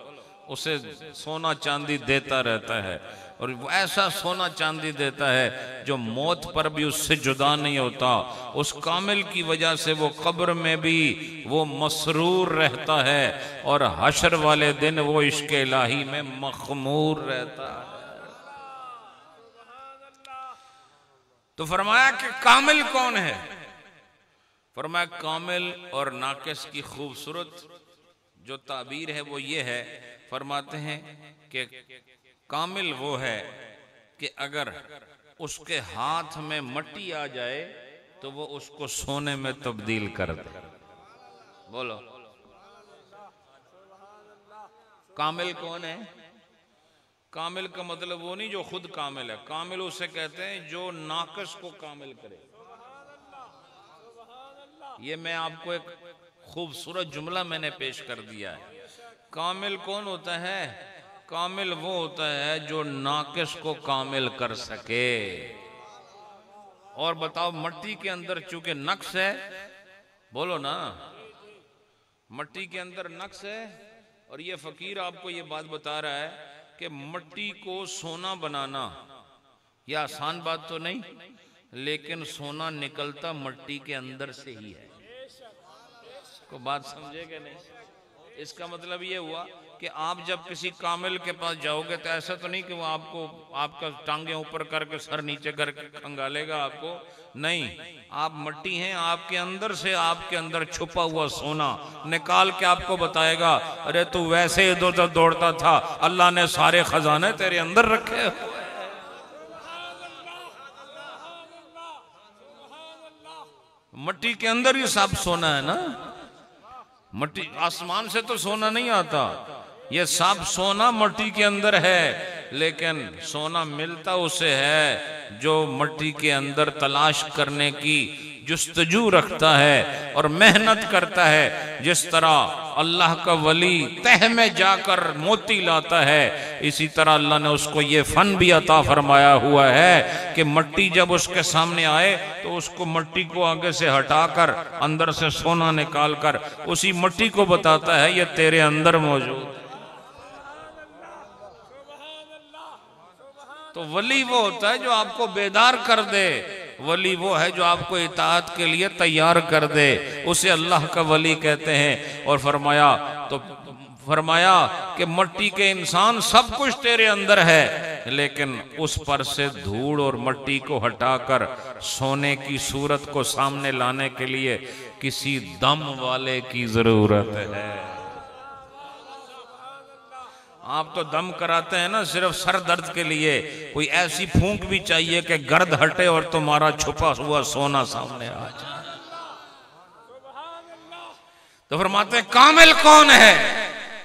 उसे सोना चांदी देता रहता है और वो ऐसा सोना चांदी देता है जो मौत पर भी उससे जुदा नहीं होता। उस कामिल की वजह से वो कब्र में भी वो मसरूर रहता है और हशर वाले दिन वो इश्क इलाही में मखमूर रहता है। तो फरमाया कि कामिल कौन है? फरमाया कामिल और नाकिस की खूबसूरत जो ताबीर है वो ये है, फरमाते हैं कि कामिल वो है कि अगर उसके हाथ में मट्टी आ जाए तो वो उसको सोने में तब्दील कर दे। बोलो, कामिल कौन है? कामिल का मतलब वो नहीं जो खुद कामिल है, कामिल उसे कहते हैं जो नाकिस को कामिल करे। ये मैं आपको एक खूबसूरत जुमला मैंने पेश कर दिया है। कामिल कौन होता है? कामिल वो होता है जो नाकिस को कामिल कर सके। और बताओ, मट्टी के अंदर चूंकि नक्श है, बोलो ना, मट्टी के अंदर नक्श है और ये फकीर आपको ये बात बता रहा है कि मट्टी को सोना बनाना यह आसान बात तो नहीं, लेकिन सोना निकलता मट्टी के अंदर से ही है। को बात समझेगा नहीं? इसका मतलब ये हुआ कि आप जब किसी कामिल के पास जाओगे तो ऐसा तो नहीं कि वो आपको आपका टांगे ऊपर करके सर नीचे करके खंगालेगा आपको, नहीं। आप मट्टी हैं, आपके अंदर से आपके अंदर छुपा हुआ सोना निकाल के आपको बताएगा, अरे तू वैसे इधर उधर दौड़ता था, अल्लाह ने सारे खजाने तेरे अंदर रखे। मट्टी के अंदर ही सब सोना है ना। मट्टी आसमान से तो सोना नहीं आता, ये सब सोना मट्टी के अंदर है, लेकिन सोना मिलता उसे है जो मट्टी के अंदर तलाश करने की जुस्तजू रखता है और मेहनत करता है। जिस तरह अल्लाह का वली तह में जाकर मोती लाता है, इसी तरह अल्लाह ने उसको ये फन भी अता फरमाया हुआ है कि मट्टी जब उसके सामने आए तो उसको मट्टी को आगे से हटाकर अंदर से सोना निकालकर उसी मट्टी को बताता है ये तेरे अंदर मौजूद है। तो वली वो होता है जो आपको बेदार कर दे, वली वो है जो आपको इताअत के लिए तैयार कर दे, उसे अल्लाह का वली कहते हैं। और फरमाया कि मट्टी के इंसान सब कुछ तेरे अंदर है, लेकिन उस पर से धूड़ और मट्टी को हटाकर सोने की सूरत को सामने लाने के लिए किसी दम वाले की जरूरत है। आप तो दम कराते हैं ना सिर्फ सर दर्द के लिए, कोई ऐसी फूंक भी चाहिए कि गर्द हटे और तुम्हारा छुपा हुआ सोना सामने आ जाए। तो फरमाते हैं कामिल कौन है?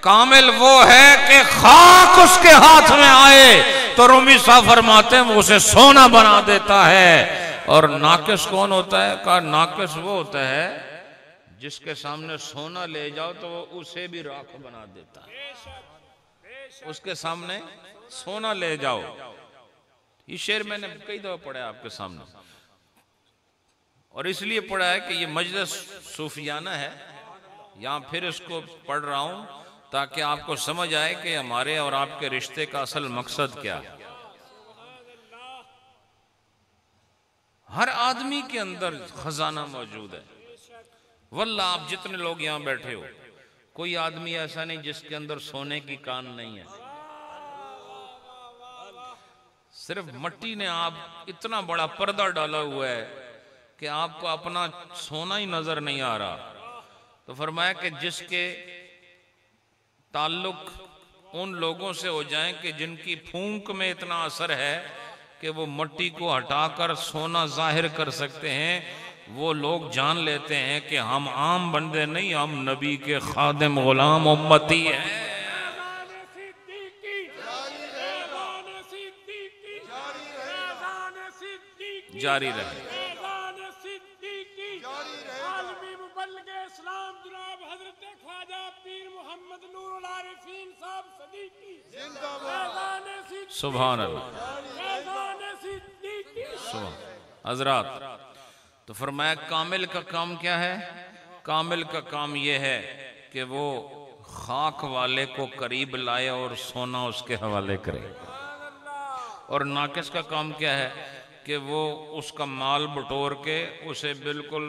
कामिल वो है कि खाक उसके हाथ में आए तो रूमी साहब फरमाते हैं उसे सोना बना देता है। और नाकिस कौन होता है? कहा नाकिस वो होता है जिसके सामने सोना ले जाओ तो वो उसे भी राख बना देता है। उसके सामने सोना ले जाओ, ये शेर मैंने कई दफा पढ़ा है आपके सामने, और इसलिए पढ़ा है कि ये मजलिस सूफियाना है, यहां फिर इसको पढ़ रहा हूं ताकि आपको समझ आए कि हमारे और आपके रिश्ते का असल मकसद क्या है। हर आदमी के अंदर खजाना मौजूद है। वल्लाह आप जितने लोग यहां बैठे हो, कोई आदमी ऐसा नहीं जिसके अंदर सोने की कान नहीं है। सिर्फ मट्टी ने आप इतना बड़ा पर्दा डाला हुआ है कि आपको अपना सोना ही नजर नहीं आ रहा। तो फरमाया कि जिसके ताल्लुक उन लोगों से हो जाए कि जिनकी फूंक में इतना असर है कि वो मट्टी को हटाकर सोना जाहिर कर सकते हैं, वो लोग जान लेते हैं कि हम आम बंदे नहीं, हम नबी के खादिम गुलाम उम्मती हैं। जारी रहे। सुभान अल्लाह। हजरात, तो फरमाया कामिल का काम क्या है? कामिल का काम यह है कि वो खाक वाले को करीब लाए और सोना उसके हवाले करे। और नाकिस का काम क्या है कि वो उसका माल बटोर के उसे बिल्कुल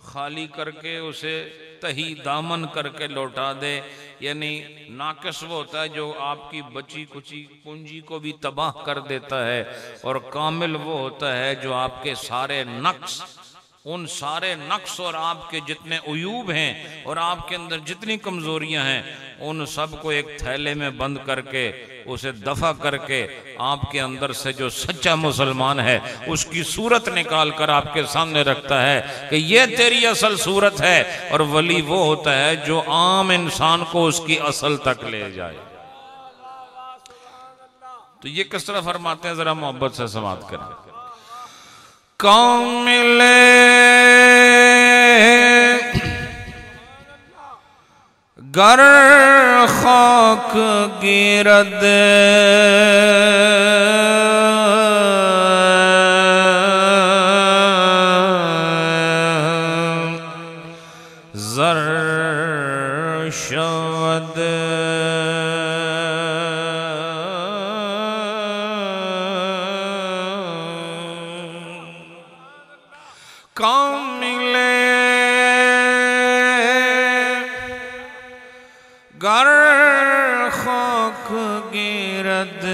खाली करके उसे तही दामन करके लौटा दे। यानी नाकिस वो होता है जो आपकी बची कुची पूंजी को भी तबाह कर देता है, और कामिल वो होता है जो आपके सारे नक्स, उन सारे नक्स और आपके जितने उयूब हैं और आपके अंदर जितनी कमजोरियां हैं, उन सब को एक थैले में बंद करके उसे दफा करके आपके अंदर से जो सच्चा मुसलमान है उसकी सूरत निकाल कर आपके सामने रखता है कि ये तेरी असल सूरत है। और वली वो होता है जो आम इंसान को उसकी असल तक ले जाए। तो ये किस तरह फरमाते हैं, जरा मोहब्बत से समाअत करें। कामिल गर खाक गिरद जर शवद कामिले गर खाक गिरद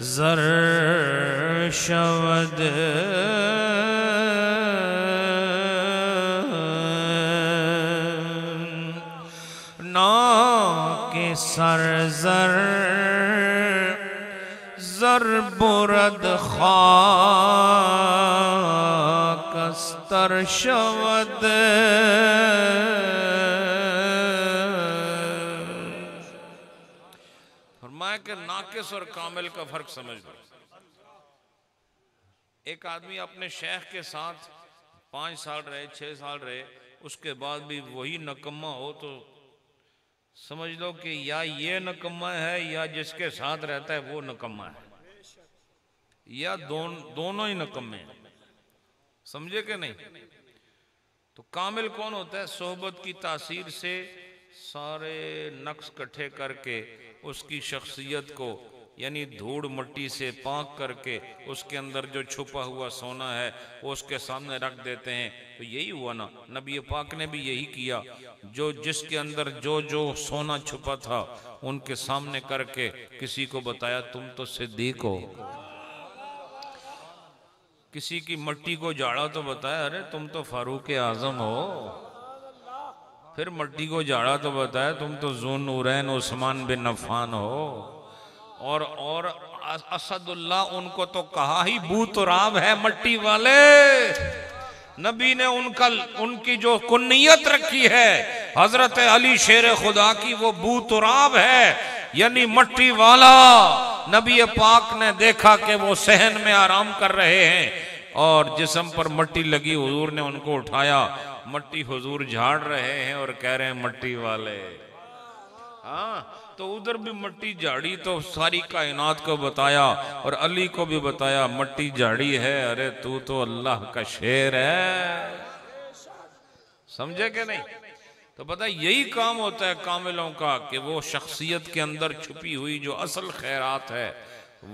जर शवद ना के सर जर जर बुरद खाकस्तर शवद। फरमाया कि नाकिस और कामिल का फर्क समझ लो। एक आदमी अपने शेख के साथ 5 साल रहे, 6 साल रहे, उसके बाद भी वही नकम्मा हो तो समझ लो कि या ये नकम्मा है या जिसके साथ रहता है वो नकम्मा है, या दोनों ही नकम्मे हैं। समझे कि नहीं? तो कामिल कौन होता है? सोहबत की तासीर से सारे नक्स इकट्ठे करके उसकी शख्सियत को यानी धूड़ मिट्टी से पाक करके उसके अंदर जो छुपा हुआ सोना है वो उसके सामने रख देते हैं। तो यही हुआ ना, नबी पाक ने भी यही किया। जो जिसके अंदर जो जो सोना छुपा था उनके सामने करके किसी को बताया तुम तो सिद्दीक हो। किसी की मट्टी को झाड़ा तो बताया अरे तुम तो फारूक आजम हो। फिर मट्टी को झाड़ा तो बताया तुम तो ज़ुन नूरैन उस्मान बिन अफ़्फ़ान हो। और असदुल्लाह उनको तो कहा ही बू तुराब है मट्टी वाले। नबी ने उनकी जो कुन्नियत रखी है हजरत अली शेर खुदा की, वो बू तुराब है यानी मट्टी वाला। नबी पाक ने देखा कि वो सहन में आराम कर रहे हैं और जिस्म पर मट्टी लगी, हुजूर ने उनको उठाया, मट्टी हुजूर झाड़ रहे हैं और कह रहे हैं मट्टी वाले। हाँ, तो उधर भी मट्टी झाड़ी तो सारी कायनात को बताया और अली को भी बताया मट्टी झाड़ी है, अरे तू तो अल्लाह का शेर है। समझे कि नहीं? तो पता यही काम होता है कामिलों का कि वो शख्सियत के अंदर छुपी हुई जो असल खैरात है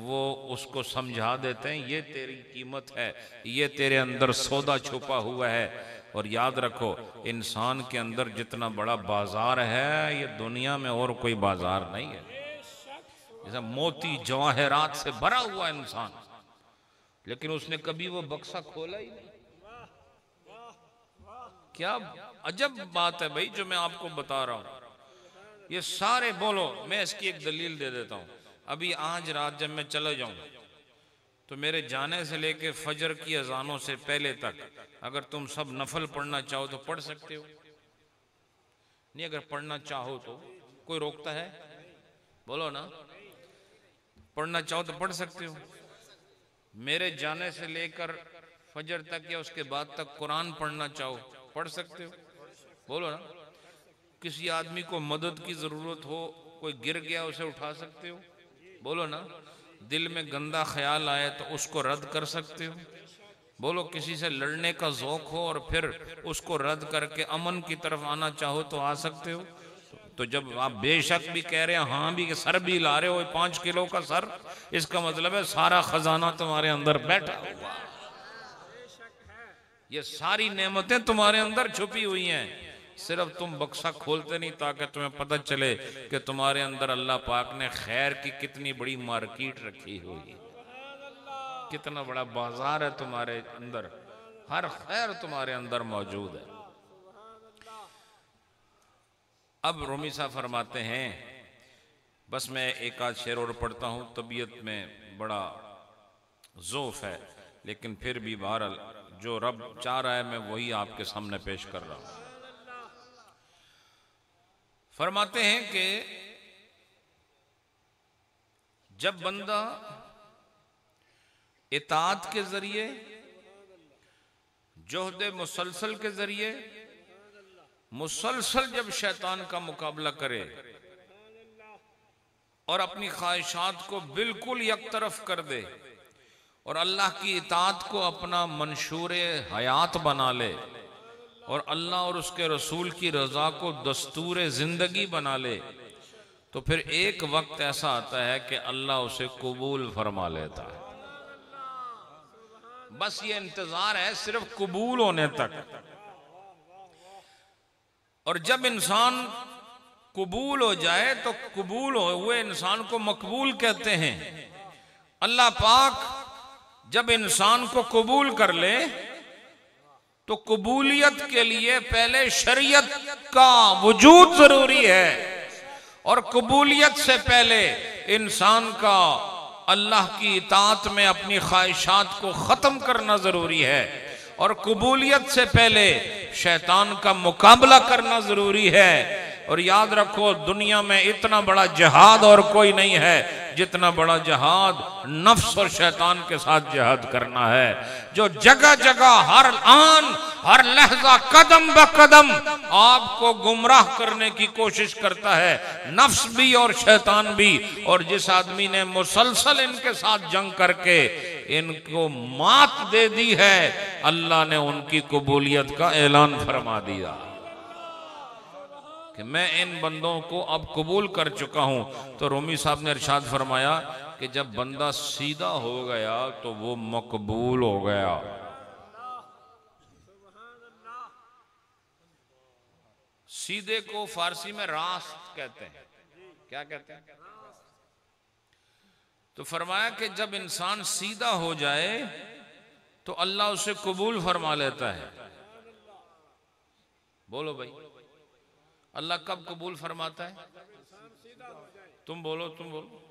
वो उसको समझा देते हैं, ये तेरी कीमत है, ये तेरे अंदर सौदा छुपा हुआ है। और याद रखो इंसान के अंदर जितना बड़ा बाजार है ये दुनिया में और कोई बाजार नहीं है। जैसा मोती जवाहरात से भरा हुआ इंसान, लेकिन उसने कभी वो बक्सा खोला ही नहीं। क्या अजब बात है भाई जो मैं आपको बता रहा हूं। ये सारे बोलो, मैं इसकी एक दलील दे देता हूं। अभी आज रात जब मैं चला जाऊं तो मेरे जाने से लेके फजर की अजानों से पहले तक अगर तुम सब नफल पढ़ना चाहो तो पढ़ सकते हो। नहीं, अगर पढ़ना चाहो तो कोई रोकता है? बोलो ना, पढ़ना चाहो तो पढ़ सकते हो। मेरे जाने से लेकर फजर तक या उसके बाद तक कुरान पढ़ना चाहो पढ़ सकते हो। बोलो ना। किसी आदमी को मदद की जरूरत हो, कोई गिर गया उसे उठा सकते हो? बोलो ना। दिल में गंदा ख्याल आए तो उसको रद्द कर सकते हो? बोलो। किसी से लड़ने का ज़ौक हो और फिर उसको रद्द करके अमन की तरफ आना चाहो तो आ सकते हो? तो जब आप बेशक भी कह रहे हैं, हाँ भी सर भी ला रहे हो 5 किलो का सर, इसका मतलब है सारा खजाना तुम्हारे अंदर बैठा हुआ, ये सारी नेमतें तुम्हारे अंदर छुपी हुई हैं, सिर्फ तुम बक्सा खोलते नहीं ताकि तुम्हें पता चले कि तुम्हारे अंदर अल्लाह पाक ने खैर की कितनी बड़ी मार्केट रखी हुई है, कितना बड़ा बाजार है तुम्हारे अंदर, हर खैर तुम्हारे अंदर मौजूद है। अब रूमी साहब फरमाते हैं, बस मैं एक आध शेर और पढ़ता हूँ, तबीयत में बड़ा ज़ौफ़ है, लेकिन फिर भी बहरहाल जो रब चाह रहा है मैं वही आपके सामने पेश कर रहा हूँ। फरमाते हैं कि जब बंदा इताअत के जरिए, जोहद मुसलसल के जरिए मुसलसल जब शैतान का मुकाबला करे और अपनी ख्वाहिशात को बिल्कुल एक तरफ कर दे और अल्लाह की इताअत को अपना मंशूर हयात बना ले और अल्लाह और उसके रसूल की रजा को दस्तूर जिंदगी बना ले, तो फिर एक वक्त ऐसा आता है कि अल्लाह उसे कबूल फरमा लेता है। बस ये इंतजार है सिर्फ कबूल होने तक। और जब इंसान कबूल हो जाए तो कबूल हुए इंसान को मकबूल कहते हैं। अल्लाह पाक जब इंसान को कबूल कर ले तो कबूलियत के लिए पहले शरीयत का वजूद जरूरी है और कबूलियत से पहले इंसान का अल्लाह की इताअत में अपनी ख्वाहिशात को खत्म करना जरूरी है और कबूलियत से पहले शैतान का मुकाबला करना जरूरी है। और याद रखो, दुनिया में इतना बड़ा जिहाद और कोई नहीं है जितना बड़ा जिहाद नफ्स और शैतान के साथ जिहाद करना है, जो जगह जगह हर आन हर लहजा कदम ब कदम आपको गुमराह करने की कोशिश करता है, नफ्स भी और शैतान भी। और जिस आदमी ने मुसलसल इनके साथ जंग करके इनको मात दे दी है, अल्लाह ने उनकी कबूलियत का ऐलान फरमा दिया कि मैं इन बंदों को अब कबूल कर चुका हूं। तो रूमी साहब ने इरशाद फरमाया कि जब बंदा सीधा हो गया तो वो मकबूल हो गया। सीधे को फारसी में रास्त कहते हैं। क्या कहते हैं? तो फरमाया कि जब इंसान सीधा हो जाए तो अल्लाह उसे कबूल फरमा लेता है। बोलो भाई, अल्लाह कब कबूल फरमाता है? तुम बोलो, तुम बोलो।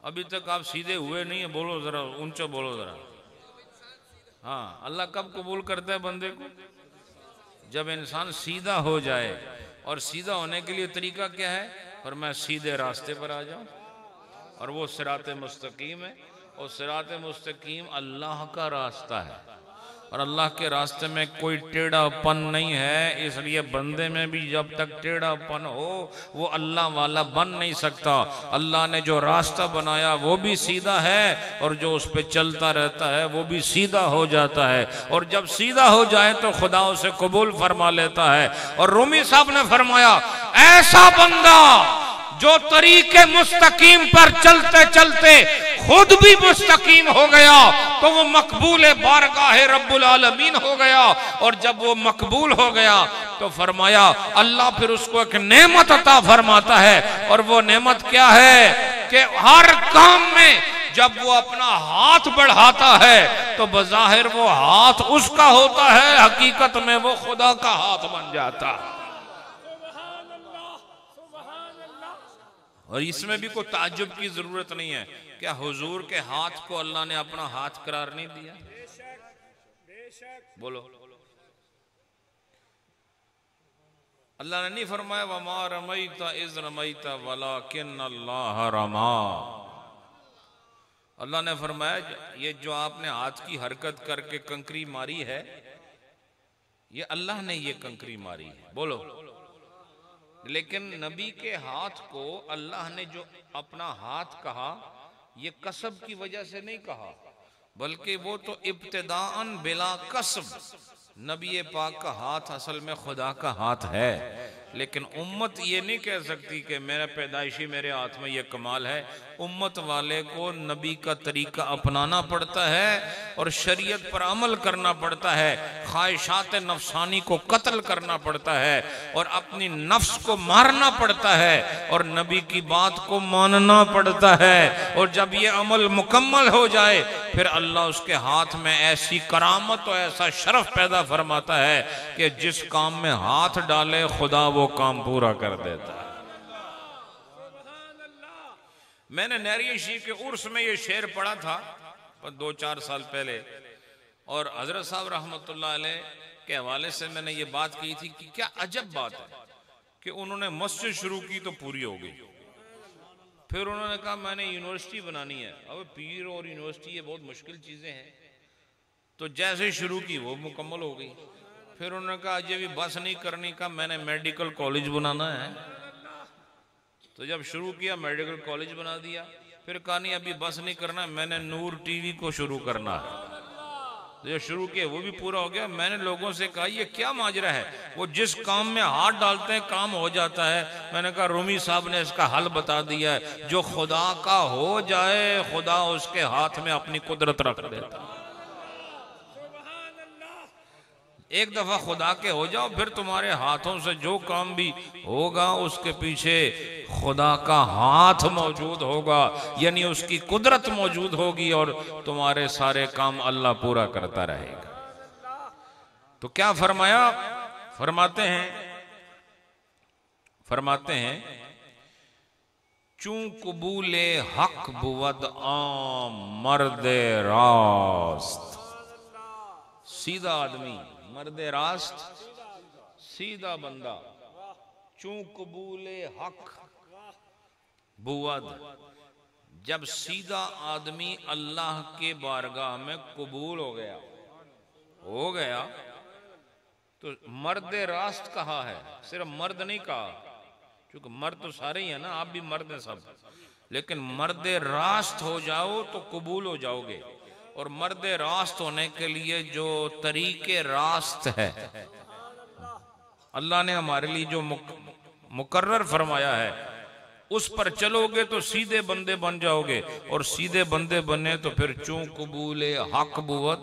अभी तक आप सीधे हुए नहीं है, बोलो जरा ऊंचा बोलो जरा। हाँ, अल्लाह कब कबूल करता है बंदे को? जब इंसान सीधा हो जाए। और सीधा होने के लिए तरीका क्या है? और मैं सीधे रास्ते पर आ जाऊं, और वो सिराते मुस्तकीम है। और सिराते मुस्तकीम अल्लाह का रास्ता है और अल्लाह के रास्ते में कोई टेढ़ापन नहीं है। इसलिए बंदे में भी जब तक टेढ़ापन हो वो अल्लाह वाला बन नहीं सकता। अल्लाह ने जो रास्ता बनाया वो भी सीधा है और जो उस पर चलता रहता है वो भी सीधा हो जाता है। और जब सीधा हो जाए तो खुदा उसे कबूल फरमा लेता है। और रूमी साहब ने फरमाया, ऐसा बंदा जो तरीके मुस्तकीम पर चलते चलते खुद भी मुस्तकीम हो गया तो वो मकबूल बारगाह रब्बुल आलमीन हो गया। और जब वो मकबूल हो गया तो फरमाया अल्लाह फिर उसको एक नेमत अता फरमाता है। और वो नेमत क्या है कि हर काम में जब वो अपना हाथ बढ़ाता है तो बज़ाहिर वो हाथ उसका होता है, हकीकत में वो खुदा का हाथ बन जाता है। और इसमें भी कोई ताज्जुब की जरूरत नहीं है। क्या हुजूर के हाथ को अल्लाह ने अपना हाथ करार नहीं दिया? बोलो, अल्लाह ने नहीं फरमाया वमा रमैता इज़ रमैता वलाकिन अल्लाह रमा? अल्लाह ने फरमाया ये जो आपने हाथ की हरकत करके कंकरी मारी है, ये अल्लाह ने ये कंकरी मारी है। बोलो, लेकिन नबी के हाथ को अल्लाह ने जो अपना हाथ कहा, ये कसब की वजह से नहीं कहा, बल्कि वो तो इब्तिदाअन बिला कसब, नबी पाक का हाथ असल में खुदा का हाथ है। लेकिन उम्मत ये नहीं कह सकती कि मेरा पैदाइशी मेरे हाथ में ये कमाल है। उम्मत वाले को नबी का तरीका अपनाना पड़ता है और शरीयत पर अमल करना पड़ता है, ख्वाहिशात नफसानी को कत्ल करना पड़ता है और अपनी नफ्स को मारना पड़ता है और नबी की बात को मानना पड़ता है। और जब ये अमल मुकम्मल हो जाए फिर अल्लाह उसके हाथ में ऐसी करामत और ऐसा शरफ पैदा फरमाता है कि जिस काम में हाथ डाले खुदा वो काम पूरा कर देता है। मैंने नहरी शीर के उर्स में ये शेर पढ़ा था 2-4 साल पहले, और हजरत साहब रहमतुल्लाह अलैह के हवाले से मैंने ये बात की थी कि क्या अजब बात है कि उन्होंने मस्जिद शुरू की तो पूरी हो गई, फिर उन्होंने कहा मैंने यूनिवर्सिटी बनानी है। अब पीर और यूनिवर्सिटी ये बहुत मुश्किल चीजें हैं, तो जैसे शुरू की वो मुकम्मल हो गई। फिर उन्होंने कहा अजय भी बस नहीं करनी का, मैंने मेडिकल कॉलेज बनाना है। तो जब शुरू किया मेडिकल कॉलेज बना दिया। फिर कहा नहीं अभी बस नहीं करना, मैंने नूर टीवी को शुरू करना है। तो जो शुरू किया वो भी पूरा हो गया। मैंने लोगों से कहा ये क्या माजरा है, वो जिस काम में हाथ डालते हैं काम हो जाता है। मैंने कहा रूमी साहब ने इसका हल बता दिया है, जो खुदा का हो जाए खुदा उसके हाथ में अपनी कुदरत रख देता है। एक दफा खुदा के हो जाओ फिर तुम्हारे हाथों से जो काम भी होगा उसके पीछे खुदा का हाथ मौजूद होगा, यानी उसकी कुदरत मौजूद होगी और तुम्हारे सारे काम अल्लाह पूरा करता रहेगा। तो क्या फरमाया, फरमाते हैं चूं कबूले हक बुवद आम मर्दे रास्त। सीधा आदमी, मर्दे रास्त, सीधा बंदा, चूं कबूले हक बुवद, जब सीधा आदमी अल्लाह के बारगाह में कबूल हो गया तो मर्दे रास्त कहा है, सिर्फ मर्द नहीं कहा, क्योंकि मर्द तो सारे ही है ना, आप भी मर्द हैं सब, लेकिन मर्दे रास्त हो जाओ तो कबूल हो जाओगे। और मर्दे रास्त होने के लिए जो तरीके रास्त है अल्लाह ने हमारे लिए जो मुकर्रर फरमाया है उस पर चलोगे तो सीधे बंदे बन जाओगे, और सीधे बंदे बने तो फिर चूं कबूले हक बुवत,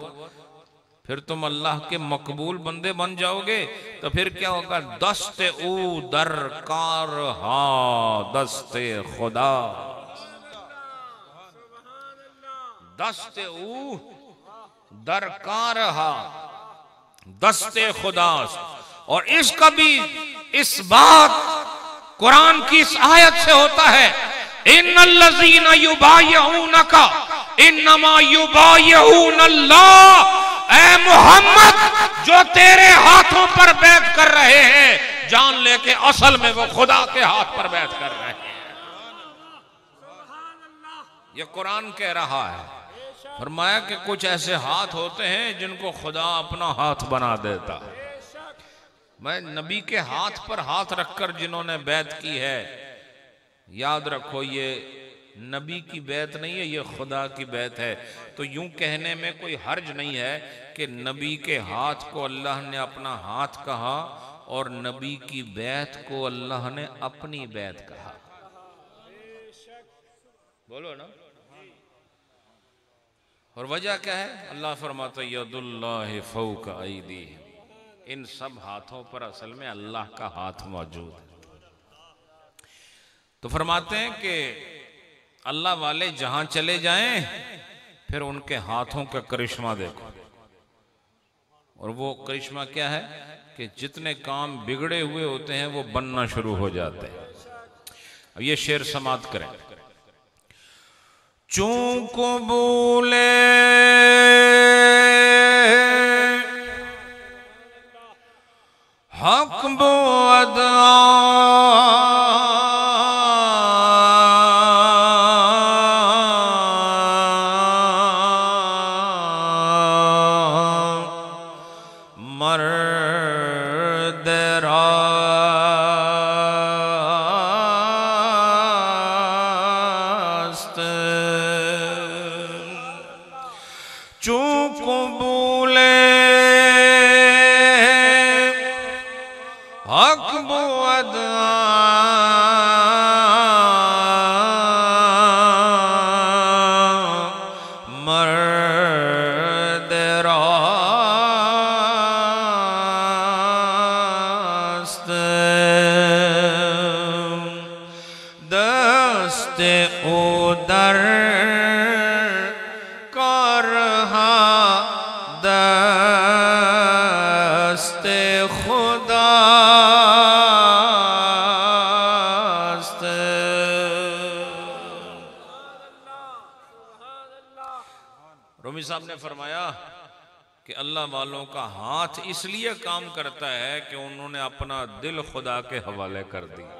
फिर तुम अल्लाह के मकबूल बंदे बन जाओगे। तो फिर क्या होगा, दस्ते ऊ दरकार हा दस्ते खुदा, दस्ते ऊ दरकार हा दस्ते खुदा। और इसका भी इस बात कुरान की इस आयत से होता है, इन्नल्लज़ीना युबायऊनका इन्नमा युबायऊनल्लाह। ऐ मोहम्मद, जो तेरे हाथों पर बैत कर रहे हैं जान ले के असल में वो खुदा के हाथ पर बैत कर रहे हैं। ये कुरान कह रहा है। फरमाया कि कुछ ऐसे हाथ होते हैं जिनको खुदा अपना हाथ बना देता है। मैं नबी के हाथ पर हाथ रखकर जिन्होंने बैत की है, याद रखो ये नबी की बैत नहीं है, ये खुदा की बैत है। तो यूं कहने में कोई हर्ज नहीं है कि नबी के हाथ को अल्लाह ने अपना हाथ कहा और नबी की बैत को अल्लाह ने अपनी बैत कहा। बोलो ना। और वजह क्या है, अल्लाह फरमाता यदुल्लाहि फौका ऐदीहिम, इन सब हाथों पर असल में अल्लाह का हाथ मौजूद है। तो फरमाते हैं कि अल्लाह वाले जहां चले जाएं फिर उनके हाथों का करिश्मा देखो। और वो करिश्मा क्या है कि जितने काम बिगड़े हुए होते हैं वो बनना शुरू हो जाते हैं। अब ये शेर समाप्त करें। चूं कबूले हक बुअद मर्द रास्त। चूक बोले हक बुअद मर्द रास्त दस्ते उदर करहा दस्ते खुदा रूमी साहब ने फरमाया कि अल्लाह वालों का हाथ इसलिए काम करता है कि उन्होंने अपना दिल खुदा के हवाले कर दिया।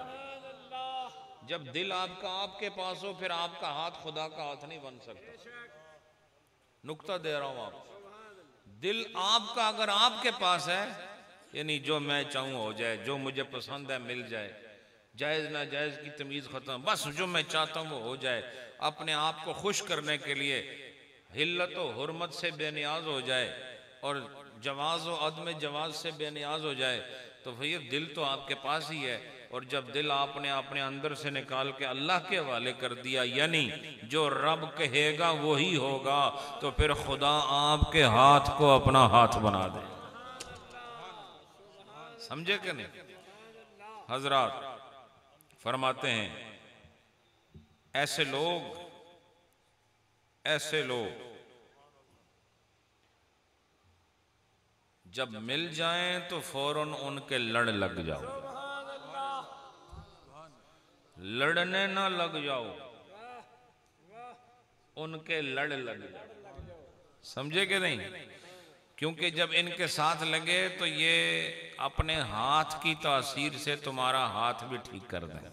जब दिल आपका आपके पास हो फिर आपका हाथ खुदा का हाथ नहीं बन सकता। नुक्ता दे रहा हूं आप, दिल आपका अगर आपके पास है यानी जो मैं चाहूं हो जाए, जो मुझे पसंद है मिल जाए, जायज ना जायज की तमीज खत्म, बस जो मैं चाहता हूं वो हो जाए, अपने आप को खुश करने के लिए हिल्लत व हुर्मत से बेनियाज हो जाए और जवाज व अदम जवाज से बेनियाज हो जाए, तो भैया दिल तो आपके पास ही है। और जब दिल आपने अपने अंदर से निकाल के अल्लाह के हवाले कर दिया, यानी जो रब कहेगा वही होगा, तो फिर खुदा आपके हाथ को अपना हाथ बना दे। समझे कि नहीं? हजरात फरमाते हैं ऐसे लोग जब मिल जाएं तो फौरन उनके लड़ लग जाओ, लड़ने ना लग जाओ, उनके लड़ लग जाओ। समझे कि नहीं? क्योंकि जब इनके साथ लगे तो ये अपने हाथ की तासीर से तुम्हारा हाथ भी ठीक कर देंगे।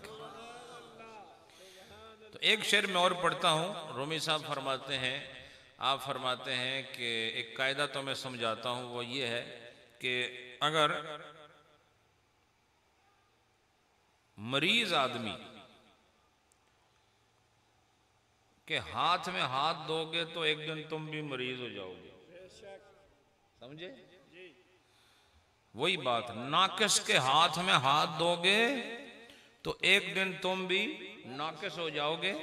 तो एक शेर में और पढ़ता हूं। रूमी साहब फरमाते हैं, आप फरमाते हैं कि एक कायदा तो मैं समझाता हूं, वो ये है कि अगर मरीज आदमी के हाथ में हाथ दोगे तो एक दिन तुम भी मरीज हो जाओगे। समझे? वही बात, नाकिस के हाथ में हाथ दोगे तो एक दिन तुम भी नाकिस हो जाओगे।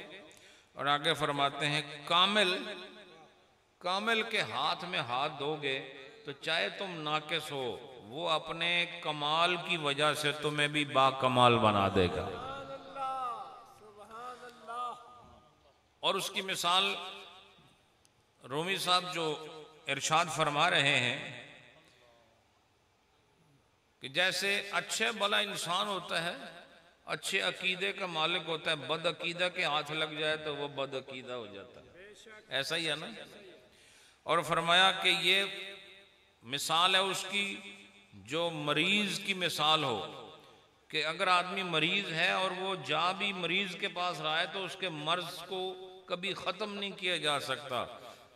और आगे फरमाते हैं कामिल के हाथ में हाथ दोगे तो चाहे तुम नाकिस हो, वो अपने कमाल की वजह से तुम्हें भी बाकमाल बना देगा। और उसकी मिसाल रूमी साहब जो इरशाद फरमा रहे हैं कि जैसे अच्छे भला इंसान होता है, अच्छे अकीदे का मालिक होता है, बद अकीदा के हाथ लग जाए तो वो बद अकीदा हो जाता है। ऐसा ही है ना? और फरमाया कि ये मिसाल है उसकी जो मरीज की मिसाल हो, कि अगर आदमी मरीज है और वो जा भी मरीज के पास रहा है तो उसके मर्ज को कभी ख़त्म नहीं किया जा सकता।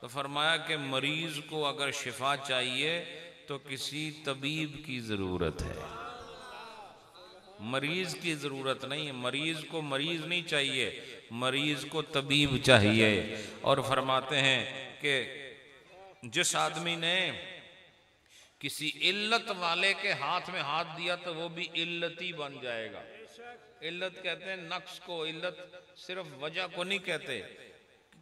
तो फरमाया कि मरीज को अगर शिफा चाहिए तो किसी तबीब की ज़रूरत है, मरीज की ज़रूरत नहीं है। मरीज को मरीज नहीं चाहिए, मरीज को तबीब चाहिए। और फरमाते हैं कि जिस आदमी ने किसी इल्लत वाले के हाथ में हाथ दिया तो वो भी इल्लती बन जाएगा। इल्लत कहते हैं नक्स को, इल्लत सिर्फ वजह को नहीं कहते,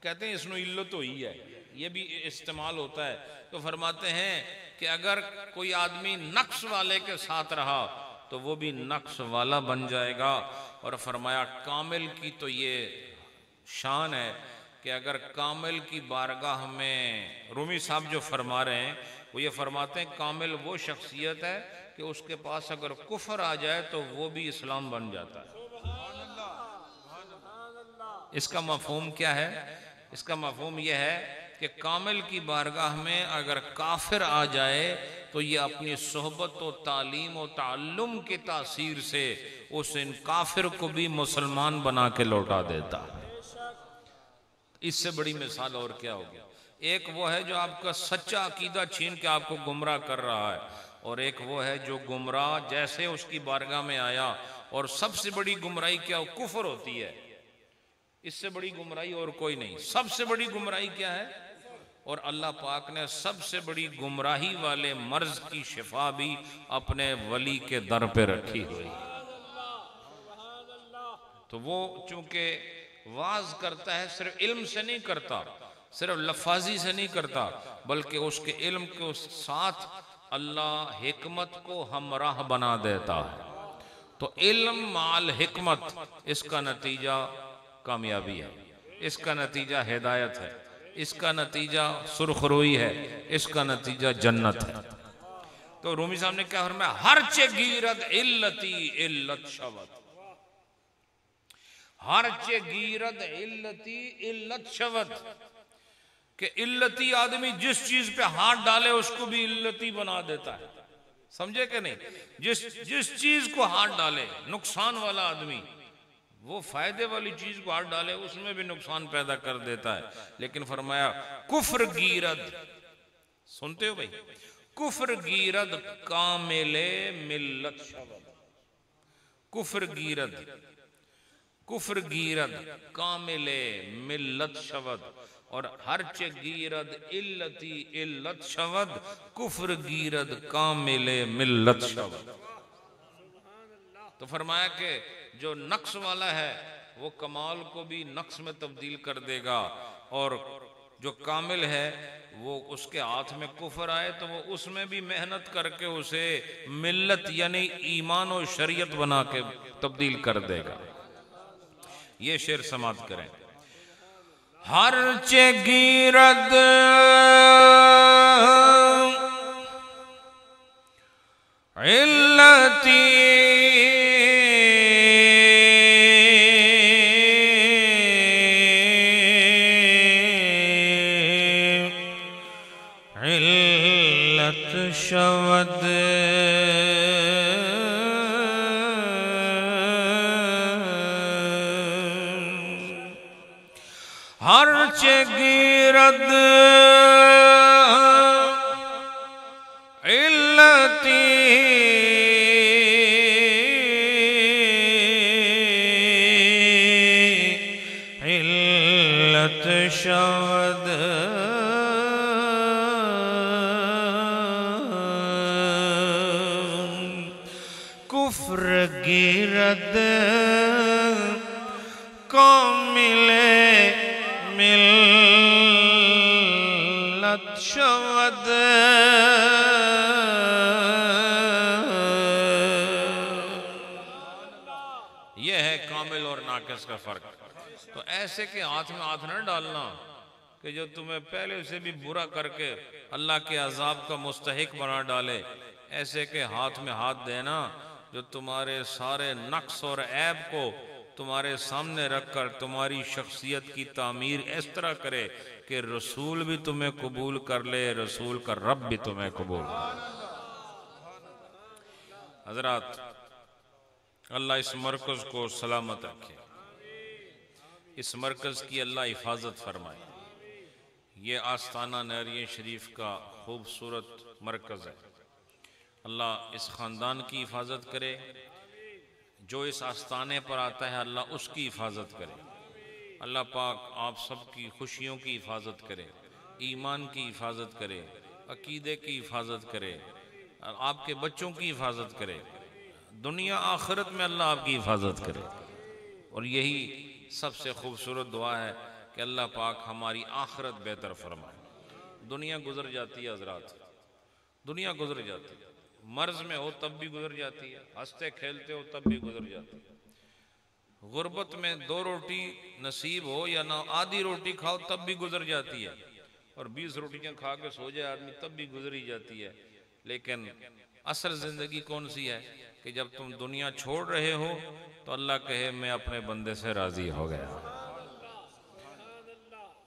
कहते हैं इसमें इल्लत हुई है, ये भी इस्तेमाल होता है। तो फरमाते हैं कि अगर कोई आदमी नक्स वाले के साथ रहा तो वो भी नक्स वाला बन जाएगा। और फरमाया कामिल की तो ये शान है कि अगर कामिल की बारगाह में, रूमी साहब जो फरमा रहे हैं वो ये फरमाते हैं कामिल वो शख्सियत है कि उसके पास अगर कुफर आ जाए तो वो भी इस्लाम बन जाता है। इसका मफहूम क्या है? इसका मफहूम यह है कि कामिल की बारगाह में अगर काफिर आ जाए तो ये अपनी सोहबत व तालीम व ताल्लुम की तासीर से उस इन काफिर को भी मुसलमान बना के लौटा देता है। इससे बड़ी मिसाल और क्या होगी? एक वो है जो आपका सच्चा अकीदा छीन के आपको गुमराह कर रहा है, और एक वो है जो गुमराह जैसे उसकी बारगाह में आया। और सबसे बड़ी गुमराही क्या? कुफर होती है। इससे बड़ी गुमराही और कोई नहीं। सबसे बड़ी गुमराही क्या है? और अल्लाह पाक ने सबसे बड़ी गुमराही वाले मर्ज की शिफा भी अपने वली के दर पे रखी हुई। तो वो चूंकि वाज करता है, सिर्फ इल्म से नहीं करता, सिर्फ लफाजी से नहीं करता, बल्कि उसके इल्म के साथ अल्लाह हिकमत को हमराह बना देता है। तो इल्म माल हिकमत, इसका नतीजा कामयाबी है, इसका नतीजा हिदायत है, इसका नतीजा सुरखरुई है, इसका नतीजा जन्नत है। तो रूमी साहब ने क्या फरमाया? हर चे गीरत इल्लती इल्लत शवत, हर चे गीरत इल्लती इल्लत शवत, कि इल्लती आदमी जिस चीज पे हाथ डाले उसको भी इल्लती बना देता है। समझे कि नहीं? जिस चीज को हाथ डाले, नुकसान वाला आदमी वो फायदे वाली चीज को हाथ डाले उसमें भी नुकसान पैदा कर देता है। लेकिन फरमाया कुफ्र गीरद, सुनते हो भाई? कुफ्र गीरद कामिले मिल्लत शवद, कुफ्र गीरद, कुफ्र गीरद कामिले मिल्लत शवद, और हर चे गीरद इल्लती इल्लत शवद, कुफ्र गीरद कामिले मिल्लत शवद। तो फरमाया कि जो नक्स वाला है वो कमाल को भी नक्स में तब्दील कर देगा, और जो कामिल है वो उसके हाथ में कुफर आए तो वो उसमें भी मेहनत करके उसे मिल्लत यानी ईमान और शरीयत बना के तब्दील कर देगा। ये शेर समाप्त करें। हर चे गीरद इल्लती इल्लत शवद, हर चे गीरद इल्लती इल्लत शवद, कुफ्र गिरद कामिले मिल्लत शवद, यह है कामिल और नाकिस का फर्क। तो ऐसे के हाथ में हाथ न डालना कि जो तुम्हें पहले से भी बुरा करके अल्लाह के अजाब का मुस्तहिक बना डाले। ऐसे के हाथ में हाथ देना जो तुम्हारे सारे नक्स और ऐब को तुम्हारे सामने रखकर तुम्हारी शख्सियत की तामीर इस तरह करे कि रसूल भी तुम्हें कबूल कर ले, रसूल का रब भी तुम्हें कबूल कर। हजरात, अल्लाह इस मरकज को सलामत रखे, इस मरकज की अल्लाह हिफाजत फरमाए। ये आस्ताना नरिया शरीफ का खूबसूरत मरकज है। अल्लाह इस ख़ानदान की हिफाजत करे, जो इस आस्ताने पर आता है अल्लाह उसकी हिफाजत करे। अल्लाह पाक आप सबकी खुशियों की हिफाजत करे, ईमान की हिफाजत करे, अकीदे की हिफाजत करे, आपके बच्चों की हिफाजत करे, दुनिया आखिरत में अल्लाह आपकी हिफाजत करे। और यही सबसे खूबसूरत दुआ है कि अल्लाह पाक हमारी आखिरत बेहतर फरमाए। दुनिया गुजर जाती है हजरात, दुनिया गुजर जाती है, मर्ज में हो तब भी गुजर जाती है, हंसते खेलते हो तब भी गुजर जाती है। गुर्बत में 2 रोटी नसीब हो या ना आधी रोटी खाओ तब भी गुजर जाती है, और 20 रोटियां खा के सो जाए आदमी तब भी गुजर ही जाती है। लेकिन असल जिंदगी कौन सी है कि जब तुम दुनिया छोड़ रहे हो तो अल्लाह कहे मैं अपने बंदे से राजी हो गया।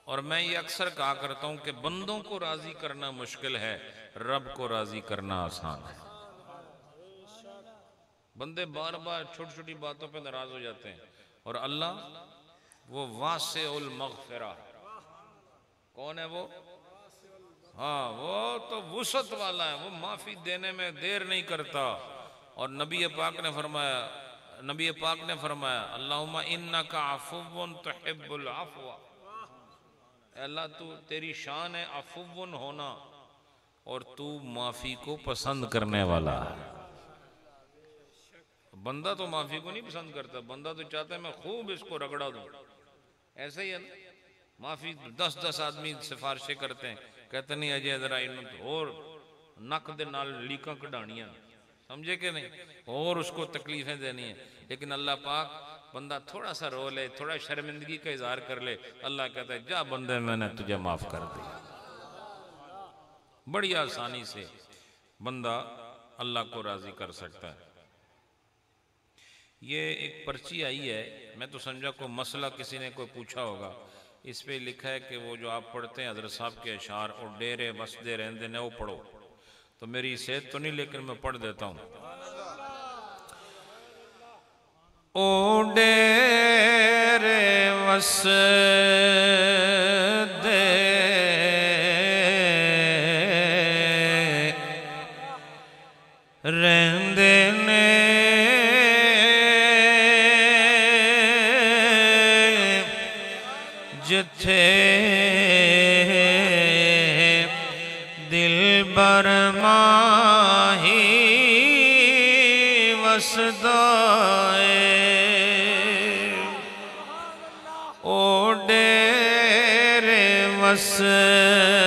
और मैं ये अक्सर कहा करता हूं कि बंदों को राजी करना मुश्किल है, रब को राजी करना आसान है। बंदे बार बार छोटी छोटी बातों पे नाराज हो जाते हैं, और अल्लाह वो वासिउल मग़फ़िरा, कौन है वो? हाँ, वो तो वुसअत वाला है, वो माफी देने में देर नहीं करता। और नबी पाक ने फरमाया नबी पाक ने फरमाया अल्लाहुम्मा इन्नका अफ़ुव्वुन तुहिब्बुल अफ़्वा, अल्लाह तू तेरी शान है अफ़ुव्वुन होना और तू माफ़ी को पसंद करने वाला है। बंदा तो माफ़ी को नहीं पसंद करता, बंदा तो चाहता है मैं खूब इसको रगड़ा दूं। ऐसे ही है ना, माफ़ी 10-10 आदमी सिफारिशें करते हैं, कहते नहीं अजय जरा इन और नक दे नाल लीकां कढ़ानियां, समझे कि नहीं, और उसको तकलीफें देनी है। लेकिन अल्लाह पाक बंदा थोड़ा सा रो ले, थोड़ा शर्मिंदगी का इजहार कर ले, अल्लाह कहता है जा बंदे मैंने तुझे माफ कर दिया। बड़ी आसानी से बंदा अल्लाह को राजी कर सकता है। ये एक पर्ची आई है, मैं तो समझा कोई मसला किसी ने कोई पूछा होगा। इस पे लिखा है कि वो जो आप पढ़ते हैं हज़रत साहब के अशार और डेरे वसदे रहंदे ने वो पढ़ो। तो मेरी सेहत तो नहीं, लेकिन मैं पढ़ देता हूँ। ओ डेरे वसदे रहंदे ने जिथे दिल बर माही वसदा ओ डेरे वसदे